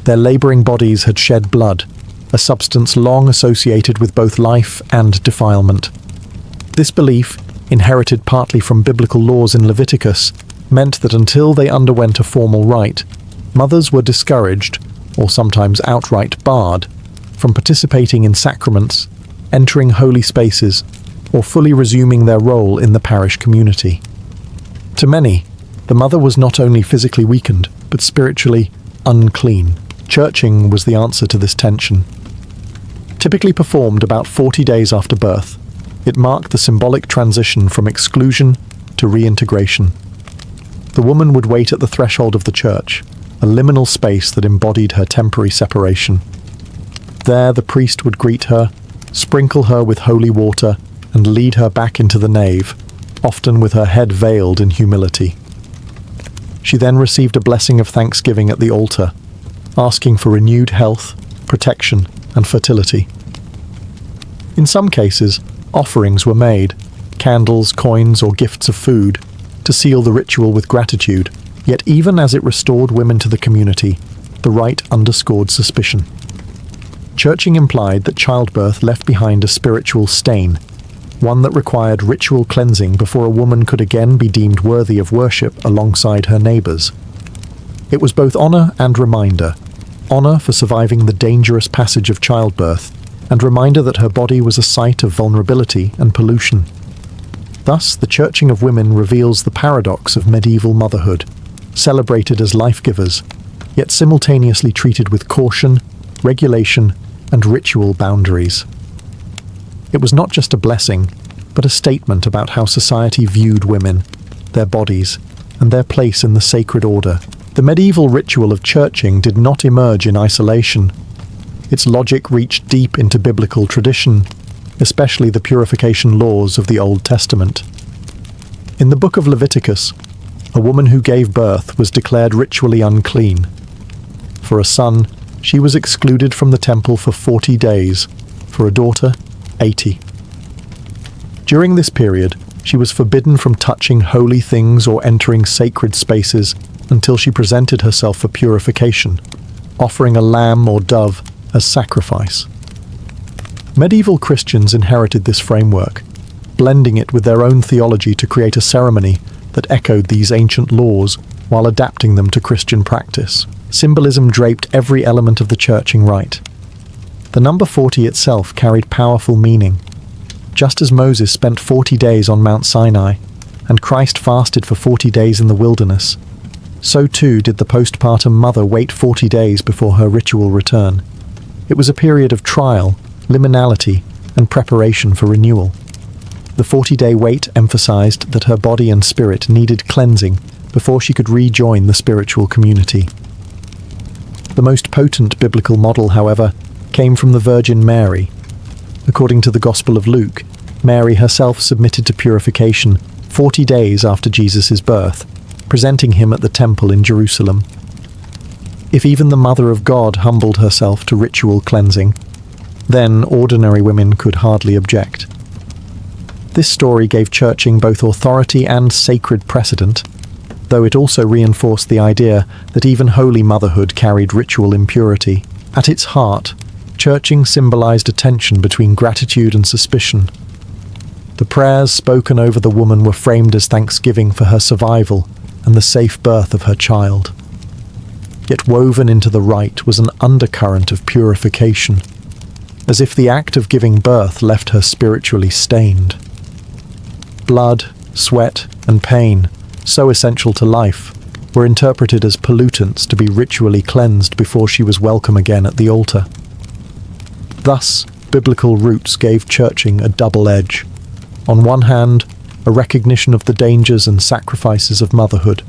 Their laboring bodies had shed blood, a substance long associated with both life and defilement. This belief, inherited partly from biblical laws in Leviticus, meant that until they underwent a formal rite, mothers were discouraged, or sometimes outright barred, from participating in sacraments, entering holy spaces, or fully resuming their role in the parish community. To many, the mother was not only physically weakened, but spiritually unclean. Churching was the answer to this tension. Typically performed about 40 days after birth, it marked the symbolic transition from exclusion to reintegration. The woman would wait at the threshold of the church, a liminal space that embodied her temporary separation. There the priest would greet her, sprinkle her with holy water, and lead her back into the nave, often with her head veiled in humility. She then received a blessing of thanksgiving at the altar, asking for renewed health, protection, and fertility. In some cases, offerings were made, candles, coins, or gifts of food, to seal the ritual with gratitude, yet even as it restored women to the community, the rite underscored suspicion. Churching implied that childbirth left behind a spiritual stain, one that required ritual cleansing before a woman could again be deemed worthy of worship alongside her neighbours. It was both honour and reminder. Honour for surviving the dangerous passage of childbirth, and reminder that her body was a site of vulnerability and pollution. Thus, the churching of women reveals the paradox of medieval motherhood, celebrated as life-givers, yet simultaneously treated with caution, regulation, and ritual boundaries. It was not just a blessing, but a statement about how society viewed women, their bodies, and their place in the sacred order. The medieval ritual of churching did not emerge in isolation. Its logic reached deep into biblical tradition, especially the purification laws of the Old Testament. In the book of Leviticus, a woman who gave birth was declared ritually unclean. For a son, she was excluded from the temple for 40 days, for a daughter, 80. During this period, she was forbidden from touching holy things or entering sacred spaces until she presented herself for purification, offering a lamb or dove as sacrifice. Medieval Christians inherited this framework, blending it with their own theology to create a ceremony that echoed these ancient laws while adapting them to Christian practice. Symbolism draped every element of the churching rite. The number 40 itself carried powerful meaning. Just as Moses spent 40 days on Mount Sinai, and Christ fasted for 40 days in the wilderness, so too did the postpartum mother wait 40 days before her ritual return. It was a period of trial, liminality, and preparation for renewal. The 40-day wait emphasized that her body and spirit needed cleansing before she could rejoin the spiritual community. The most potent biblical model, however, came from the Virgin Mary. According to the Gospel of Luke, Mary herself submitted to purification 40 days after Jesus' birth, presenting him at the temple in Jerusalem. If even the Mother of God humbled herself to ritual cleansing, then ordinary women could hardly object. This story gave churching both authority and sacred precedent, though it also reinforced the idea that even holy motherhood carried ritual impurity. At its heart, churching symbolized a tension between gratitude and suspicion. The prayers spoken over the woman were framed as thanksgiving for her survival and the safe birth of her child. Yet woven into the rite was an undercurrent of purification, as if the act of giving birth left her spiritually stained. Blood, sweat, and pain, so essential to life, were interpreted as pollutants to be ritually cleansed before she was welcome again at the altar. Thus, biblical roots gave churching a double edge. On one hand, a recognition of the dangers and sacrifices of motherhood.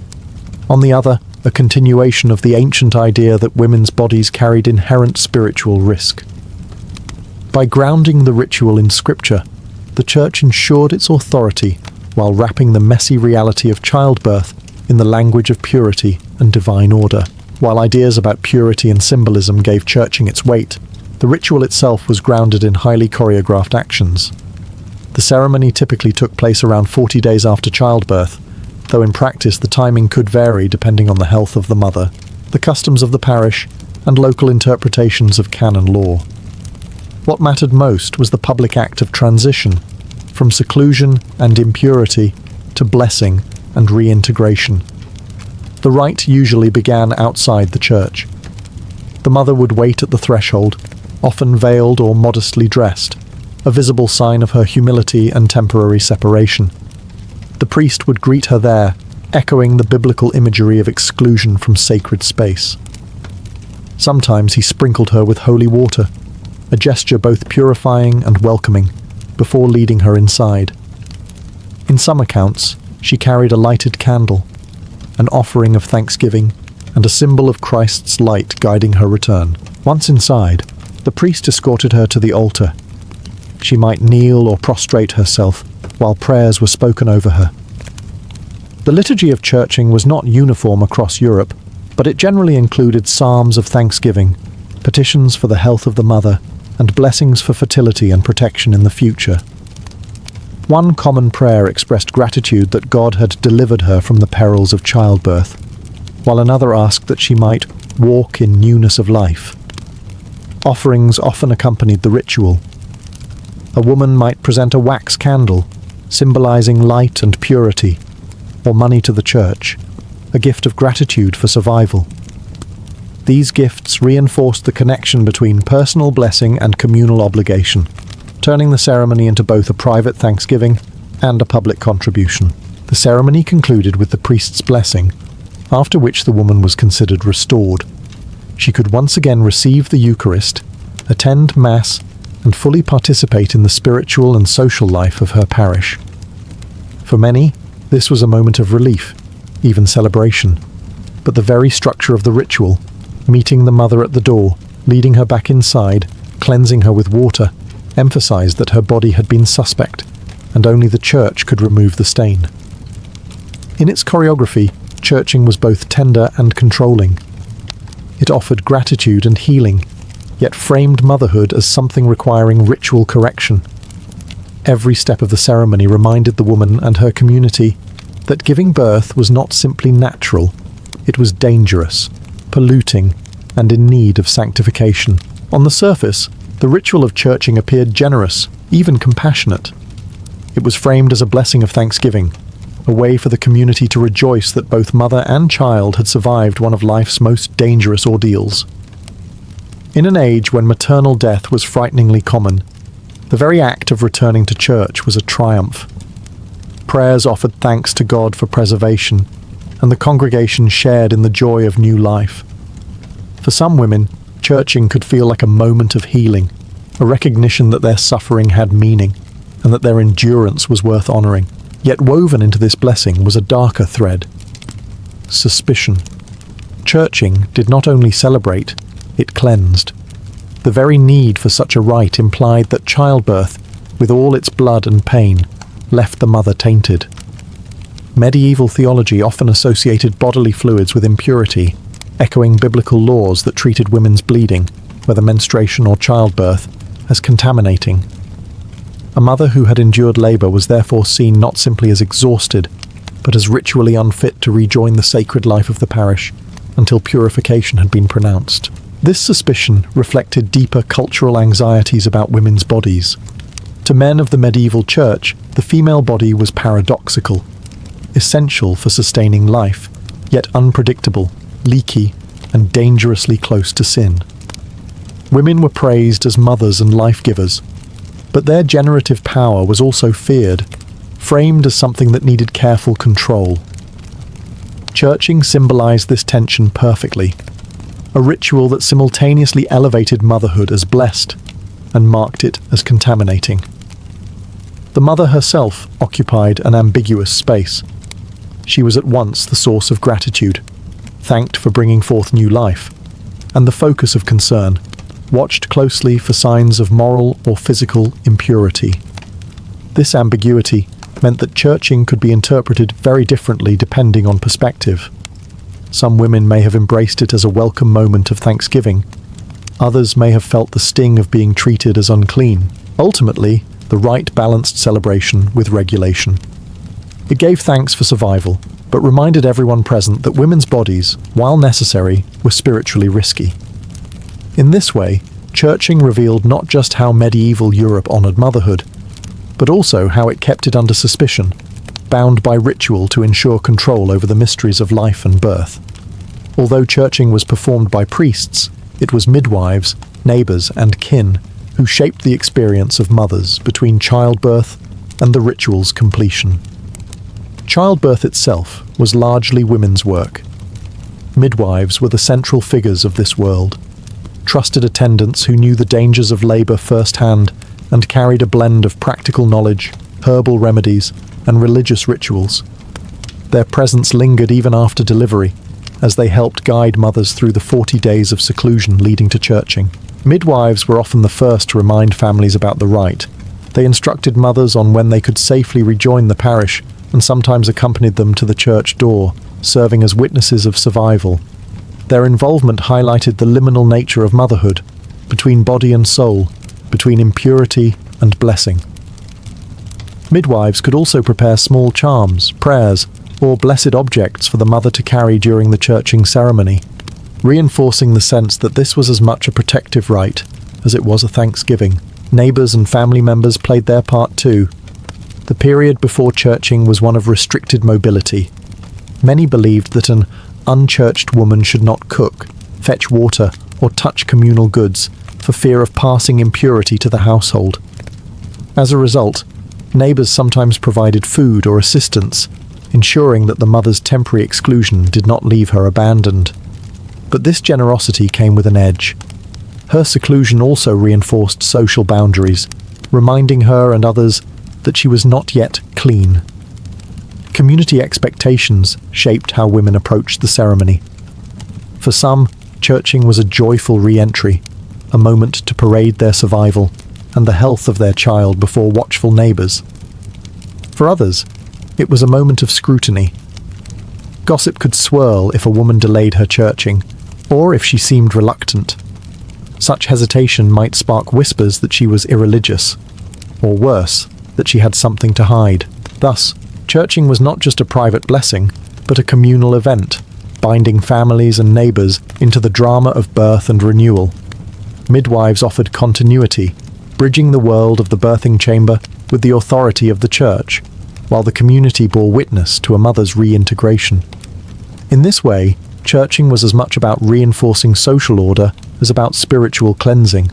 On the other, a continuation of the ancient idea that women's bodies carried inherent spiritual risk. By grounding the ritual in Scripture, the Church ensured its authority while wrapping the messy reality of childbirth in the language of purity and divine order. While ideas about purity and symbolism gave churching its weight, the ritual itself was grounded in highly choreographed actions. The ceremony typically took place around 40 days after childbirth, though in practice the timing could vary depending on the health of the mother, the customs of the parish, and local interpretations of canon law. What mattered most was the public act of transition, from seclusion and impurity to blessing and reintegration. The rite usually began outside the church. The mother would wait at the threshold, often veiled or modestly dressed, a visible sign of her humility and temporary separation. The priest would greet her there, echoing the biblical imagery of exclusion from sacred space. Sometimes he sprinkled her with holy water, a gesture both purifying and welcoming, before leading her inside. In some accounts, she carried a lighted candle, an offering of thanksgiving, and a symbol of Christ's light guiding her return. Once inside, the priest escorted her to the altar. She might kneel or prostrate herself, while prayers were spoken over her. The liturgy of churching was not uniform across Europe, but it generally included psalms of thanksgiving, petitions for the health of the mother, and blessings for fertility and protection in the future. One common prayer expressed gratitude that God had delivered her from the perils of childbirth, while another asked that she might walk in newness of life. Offerings often accompanied the ritual. A woman might present a wax candle, symbolizing light and purity, or money to the church, a gift of gratitude for survival. These gifts reinforced the connection between personal blessing and communal obligation, turning the ceremony into both a private thanksgiving and a public contribution. The ceremony concluded with the priest's blessing, after which the woman was considered restored. She could once again receive the Eucharist, attend Mass, and fully participate in the spiritual and social life of her parish. For many, this was a moment of relief, even celebration. But the very structure of the ritual, meeting the mother at the door, leading her back inside, cleansing her with water, emphasized that her body had been suspect, and only the church could remove the stain. In its choreography, churching was both tender and controlling. It offered gratitude and healing, yet framed motherhood as something requiring ritual correction. Every step of the ceremony reminded the woman and her community that giving birth was not simply natural, it was dangerous, polluting, and in need of sanctification. On the surface, the ritual of churching appeared generous, even compassionate. It was framed as a blessing of thanksgiving, a way for the community to rejoice that both mother and child had survived one of life's most dangerous ordeals. In an age when maternal death was frighteningly common, the very act of returning to church was a triumph. Prayers offered thanks to God for preservation, and the congregation shared in the joy of new life. For some women, churching could feel like a moment of healing, a recognition that their suffering had meaning, and that their endurance was worth honoring. Yet woven into this blessing was a darker thread: suspicion. Churching did not only celebrate, it cleansed. The very need for such a rite implied that childbirth, with all its blood and pain, left the mother tainted. Medieval theology often associated bodily fluids with impurity, echoing biblical laws that treated women's bleeding, whether menstruation or childbirth, as contaminating. A mother who had endured labor was therefore seen not simply as exhausted, but as ritually unfit to rejoin the sacred life of the parish until purification had been pronounced. This suspicion reflected deeper cultural anxieties about women's bodies. To men of the medieval church, the female body was paradoxical, essential for sustaining life, yet unpredictable, leaky, and dangerously close to sin. Women were praised as mothers and life-givers, but their generative power was also feared, framed as something that needed careful control. Churching symbolized this tension perfectly, a ritual that simultaneously elevated motherhood as blessed and marked it as contaminating. The mother herself occupied an ambiguous space. She was at once the source of gratitude, thanked for bringing forth new life, and the focus of concern, watched closely for signs of moral or physical impurity. This ambiguity meant that churching could be interpreted very differently depending on perspective. Some women may have embraced it as a welcome moment of thanksgiving. Others may have felt the sting of being treated as unclean. Ultimately, the rite balanced celebration with regulation. It gave thanks for survival, but reminded everyone present that women's bodies, while necessary, were spiritually risky. In this way, churching revealed not just how medieval Europe honored motherhood, but also how it kept it under suspicion, bound by ritual to ensure control over the mysteries of life and birth. Although churching was performed by priests, it was midwives, neighbors, and kin who shaped the experience of mothers between childbirth and the ritual's completion. Childbirth itself was largely women's work. Midwives were the central figures of this world, trusted attendants who knew the dangers of labor firsthand and carried a blend of practical knowledge, herbal remedies, and religious rituals. Their presence lingered even after delivery, as they helped guide mothers through the 40 days of seclusion leading to churching. Midwives were often the first to remind families about the rite. They instructed mothers on when they could safely rejoin the parish and sometimes accompanied them to the church door, serving as witnesses of survival. Their involvement highlighted the liminal nature of motherhood, between body and soul, between impurity and blessing. Midwives could also prepare small charms, prayers, or blessed objects for the mother to carry during the churching ceremony, reinforcing the sense that this was as much a protective rite as it was a thanksgiving. Neighbors and family members played their part too. The period before churching was one of restricted mobility. Many believed that an unchurched woman should not cook, fetch water, or touch communal goods for fear of passing impurity to the household. As a result, neighbors sometimes provided food or assistance, ensuring that the mother's temporary exclusion did not leave her abandoned. But this generosity came with an edge. Her seclusion also reinforced social boundaries, reminding her and others that she was not yet clean. Community expectations shaped how women approached the ceremony. For some, churching was a joyful re-entry, a moment to parade their survival and the health of their child before watchful neighbors. For others, it was a moment of scrutiny. Gossip could swirl if a woman delayed her churching, or if she seemed reluctant. Such hesitation might spark whispers that she was irreligious, or worse, that she had something to hide. Thus, churching was not just a private blessing, but a communal event, binding families and neighbors into the drama of birth and renewal. Midwives offered continuity, bridging the world of the birthing chamber with the authority of the church, while the community bore witness to a mother's reintegration. In this way, churching was as much about reinforcing social order as about spiritual cleansing.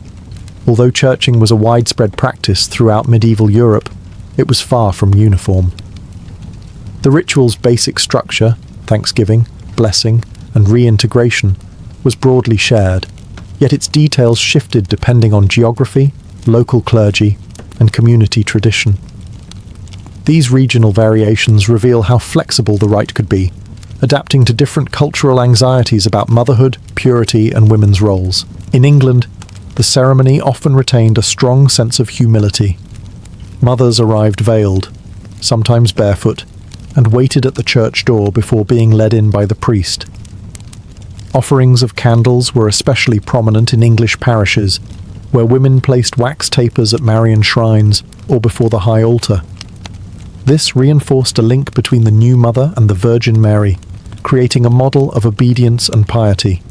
Although churching was a widespread practice throughout medieval Europe, it was far from uniform. The ritual's basic structure, thanksgiving, blessing, and reintegration, was broadly shared, yet its details shifted depending on geography, local clergy, and community tradition. These regional variations reveal how flexible the rite could be, adapting to different cultural anxieties about motherhood, purity, and women's roles. In England, the ceremony often retained a strong sense of humility. Mothers arrived veiled, sometimes barefoot, and waited at the church door before being led in by the priest. Offerings of candles were especially prominent in English parishes, where women placed wax tapers at Marian shrines or before the high altar. This reinforced a link between the new mother and the Virgin Mary, creating a model of obedience and piety.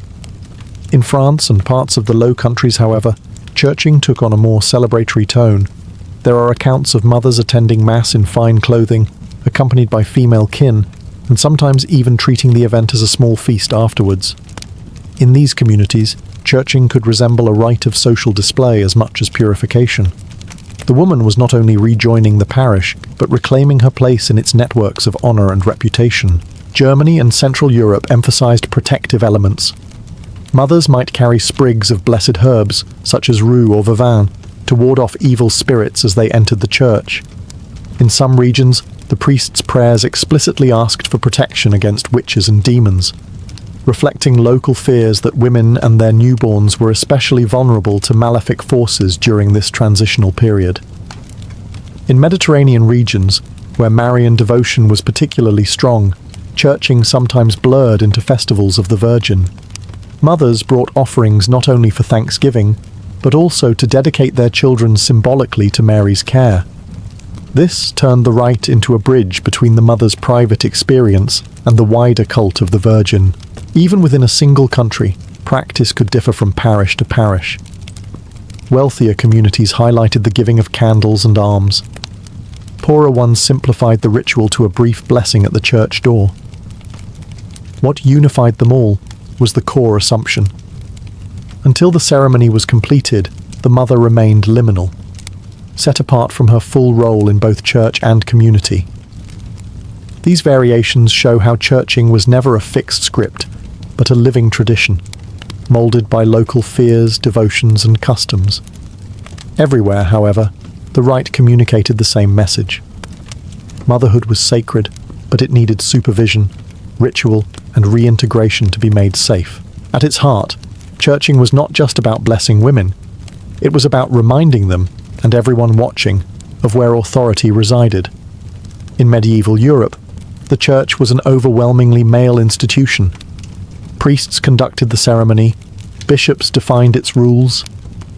In France and parts of the Low Countries, however, churching took on a more celebratory tone. There are accounts of mothers attending Mass in fine clothing, accompanied by female kin, and sometimes even treating the event as a small feast afterwards. In these communities, churching could resemble a rite of social display as much as purification. The woman was not only rejoining the parish, but reclaiming her place in its networks of honor and reputation. Germany and Central Europe emphasized protective elements. Mothers might carry sprigs of blessed herbs, such as rue or vervain, to ward off evil spirits as they entered the church. In some regions, the priest's prayers explicitly asked for protection against witches and demons, reflecting local fears that women and their newborns were especially vulnerable to malefic forces during this transitional period. In Mediterranean regions, where Marian devotion was particularly strong, churching sometimes blurred into festivals of the Virgin. Mothers brought offerings not only for Thanksgiving, but also to dedicate their children symbolically to Mary's care. This turned the rite into a bridge between the mother's private experience and the wider cult of the Virgin. Even within a single country, practice could differ from parish to parish. Wealthier communities highlighted the giving of candles and alms. Poorer ones simplified the ritual to a brief blessing at the church door. What unified them all was the core assumption. Until the ceremony was completed, the mother remained liminal, set apart from her full role in both church and community. These variations show how churching was never a fixed script, but a living tradition, molded by local fears, devotions, and customs. Everywhere, however, the rite communicated the same message. Motherhood was sacred, but it needed supervision, ritual, and reintegration to be made safe. At its heart, churching was not just about blessing women. It was about reminding them, and everyone watching, of where authority resided. In medieval Europe, the church was an overwhelmingly male institution. Priests conducted the ceremony, bishops defined its rules,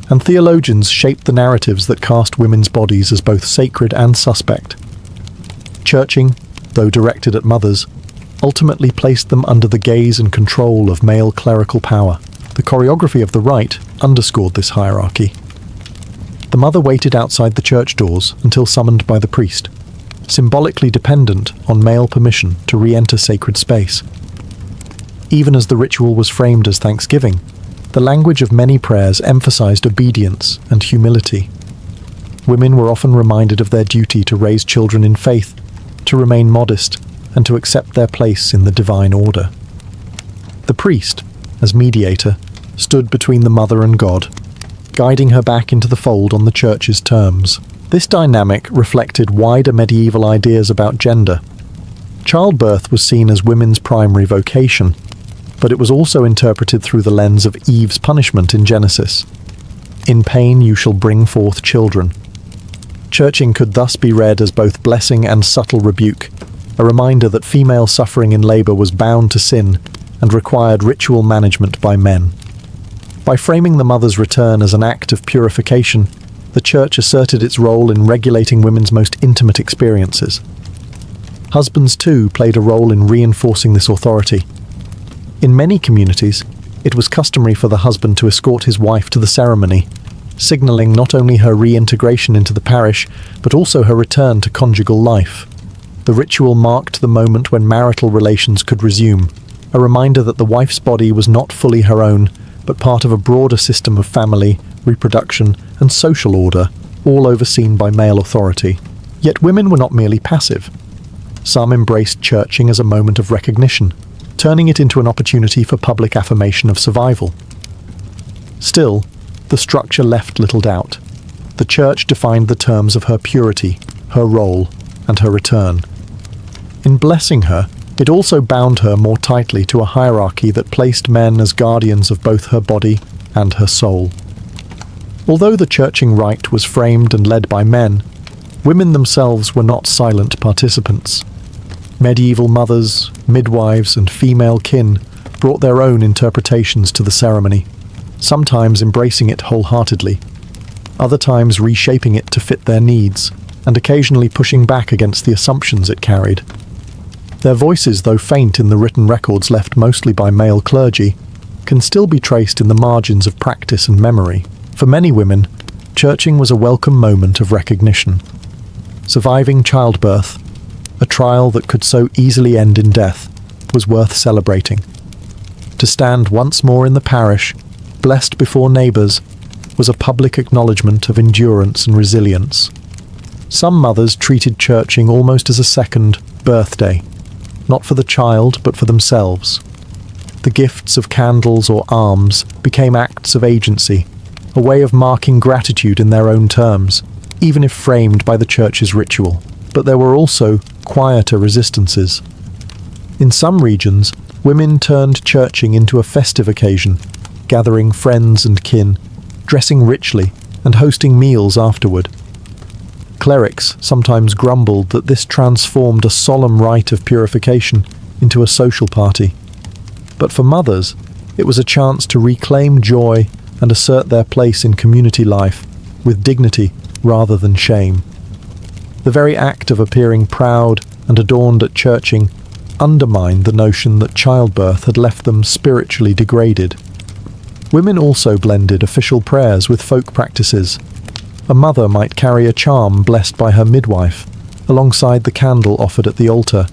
and theologians shaped the narratives that cast women's bodies as both sacred and suspect. Churching, though directed at mothers, ultimately placed them under the gaze and control of male clerical power. The choreography of the rite underscored this hierarchy. The mother waited outside the church doors until summoned by the priest, symbolically dependent on male permission to re-enter sacred space. Even as the ritual was framed as thanksgiving, the language of many prayers emphasized obedience and humility. Women were often reminded of their duty to raise children in faith, to remain modest, and to accept their place in the divine order. The priest, as mediator, stood between the mother and God, guiding her back into the fold on the church's terms. This dynamic reflected wider medieval ideas about gender. Childbirth was seen as women's primary vocation, but it was also interpreted through the lens of Eve's punishment in Genesis. In pain you shall bring forth children. Churching could thus be read as both blessing and subtle rebuke, a reminder that female suffering in labor was bound to sin and required ritual management by men. By framing the mother's return as an act of purification, the church asserted its role in regulating women's most intimate experiences. Husbands, too, played a role in reinforcing this authority. In many communities, it was customary for the husband to escort his wife to the ceremony, signaling not only her reintegration into the parish, but also her return to conjugal life. The ritual marked the moment when marital relations could resume, a reminder that the wife's body was not fully her own, but part of a broader system of family, reproduction, and social order, all overseen by male authority. Yet women were not merely passive. Some embraced churching as a moment of recognition, turning it into an opportunity for public affirmation of survival. Still, the structure left little doubt. The church defined the terms of her purity, her role, and her return. In blessing her, it also bound her more tightly to a hierarchy that placed men as guardians of both her body and her soul. Although the churching rite was framed and led by men, women themselves were not silent participants. Medieval mothers, midwives, and female kin brought their own interpretations to the ceremony, sometimes embracing it wholeheartedly, other times reshaping it to fit their needs, and occasionally pushing back against the assumptions it carried. Their voices, though faint in the written records left mostly by male clergy, can still be traced in the margins of practice and memory. For many women, churching was a welcome moment of recognition. Surviving childbirth, a trial that could so easily end in death, was worth celebrating. To stand once more in the parish, blessed before neighbours, was a public acknowledgement of endurance and resilience. Some mothers treated churching almost as a second birthday, not for the child but for themselves. The gifts of candles or alms became acts of agency, a way of marking gratitude in their own terms, even if framed by the church's ritual. But there were also quieter resistances. In some regions, women turned churching into a festive occasion, gathering friends and kin, dressing richly, and hosting meals afterward. Clerics sometimes grumbled that this transformed a solemn rite of purification into a social party. But for mothers, it was a chance to reclaim joy and assert their place in community life with dignity rather than shame. The very act of appearing proud and adorned at churching undermined the notion that childbirth had left them spiritually degraded. Women also blended official prayers with folk practices. A mother might carry a charm blessed by her midwife, alongside the candle offered at the altar,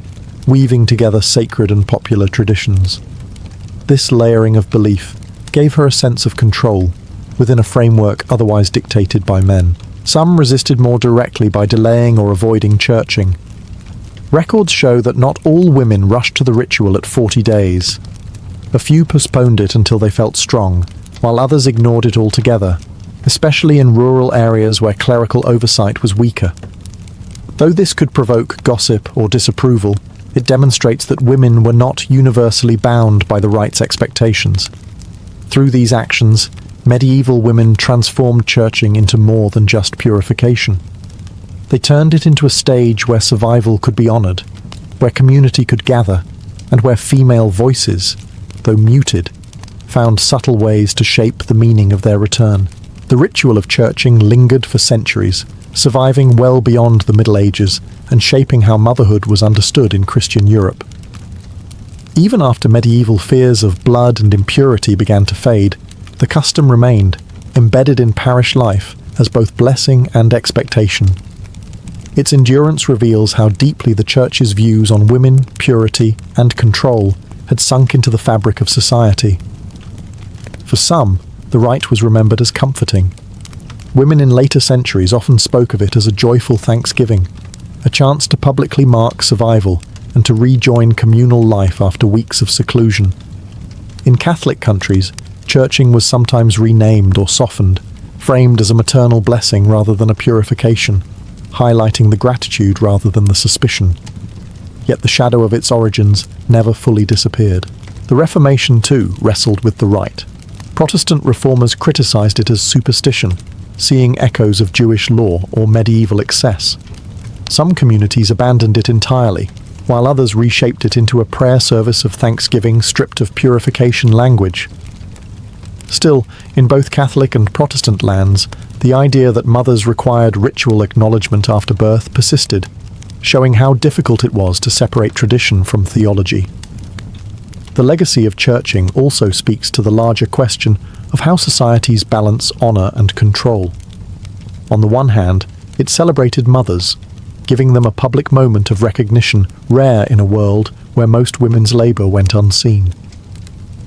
weaving together sacred and popular traditions. This layering of belief gave her a sense of control within a framework otherwise dictated by men. Some resisted more directly by delaying or avoiding churching. Records show that not all women rushed to the ritual at 40 days. A few postponed it until they felt strong, while others ignored it altogether, especially in rural areas where clerical oversight was weaker. Though this could provoke gossip or disapproval, it demonstrates that women were not universally bound by the rite's expectations. Through these actions, medieval women transformed churching into more than just purification. They turned it into a stage where survival could be honoured, where community could gather, and where female voices, though muted, found subtle ways to shape the meaning of their return. The ritual of churching lingered for centuries, surviving well beyond the Middle Ages and shaping how motherhood was understood in Christian Europe. Even after medieval fears of blood and impurity began to fade, the custom remained, embedded in parish life as both blessing and expectation. Its endurance reveals how deeply the Church's views on women, purity, and control had sunk into the fabric of society. For some, the rite was remembered as comforting. Women in later centuries often spoke of it as a joyful thanksgiving, a chance to publicly mark survival and to rejoin communal life after weeks of seclusion. In Catholic countries, churching was sometimes renamed or softened, framed as a maternal blessing rather than a purification, highlighting the gratitude rather than the suspicion. Yet the shadow of its origins never fully disappeared. The Reformation, too, wrestled with the rite. Protestant reformers criticized it as superstition, seeing echoes of Jewish law or medieval excess. Some communities abandoned it entirely, while others reshaped it into a prayer service of thanksgiving stripped of purification language. Still, in both Catholic and Protestant lands, the idea that mothers required ritual acknowledgement after birth persisted, showing how difficult it was to separate tradition from theology. The legacy of churching also speaks to the larger question of how societies balance honour and control. On the one hand, it celebrated mothers, giving them a public moment of recognition rare in a world where most women's labour went unseen.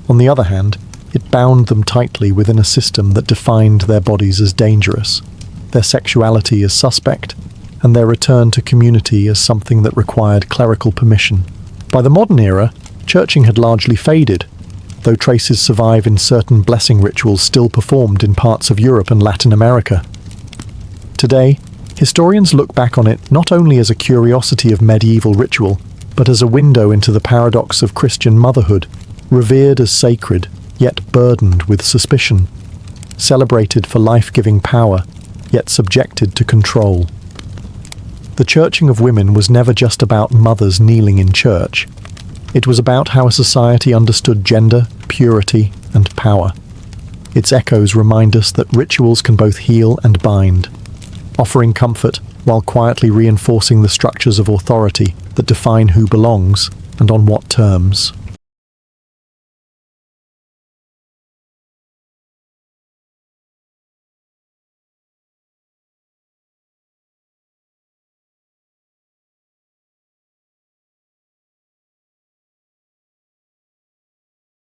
On the other hand, it bound them tightly within a system that defined their bodies as dangerous, their sexuality as suspect, and their return to community as something that required clerical permission. By the modern era, churching had largely faded, though traces survive in certain blessing rituals still performed in parts of Europe and Latin America. Today, historians look back on it not only as a curiosity of medieval ritual, but as a window into the paradox of Christian motherhood, revered as sacred, yet burdened with suspicion, celebrated for life-giving power, yet subjected to control. The churching of women was never just about mothers kneeling in church. It was about how a society understood gender, purity, and power. Its echoes remind us that rituals can both heal and bind, offering comfort while quietly reinforcing the structures of authority that define who belongs and on what terms.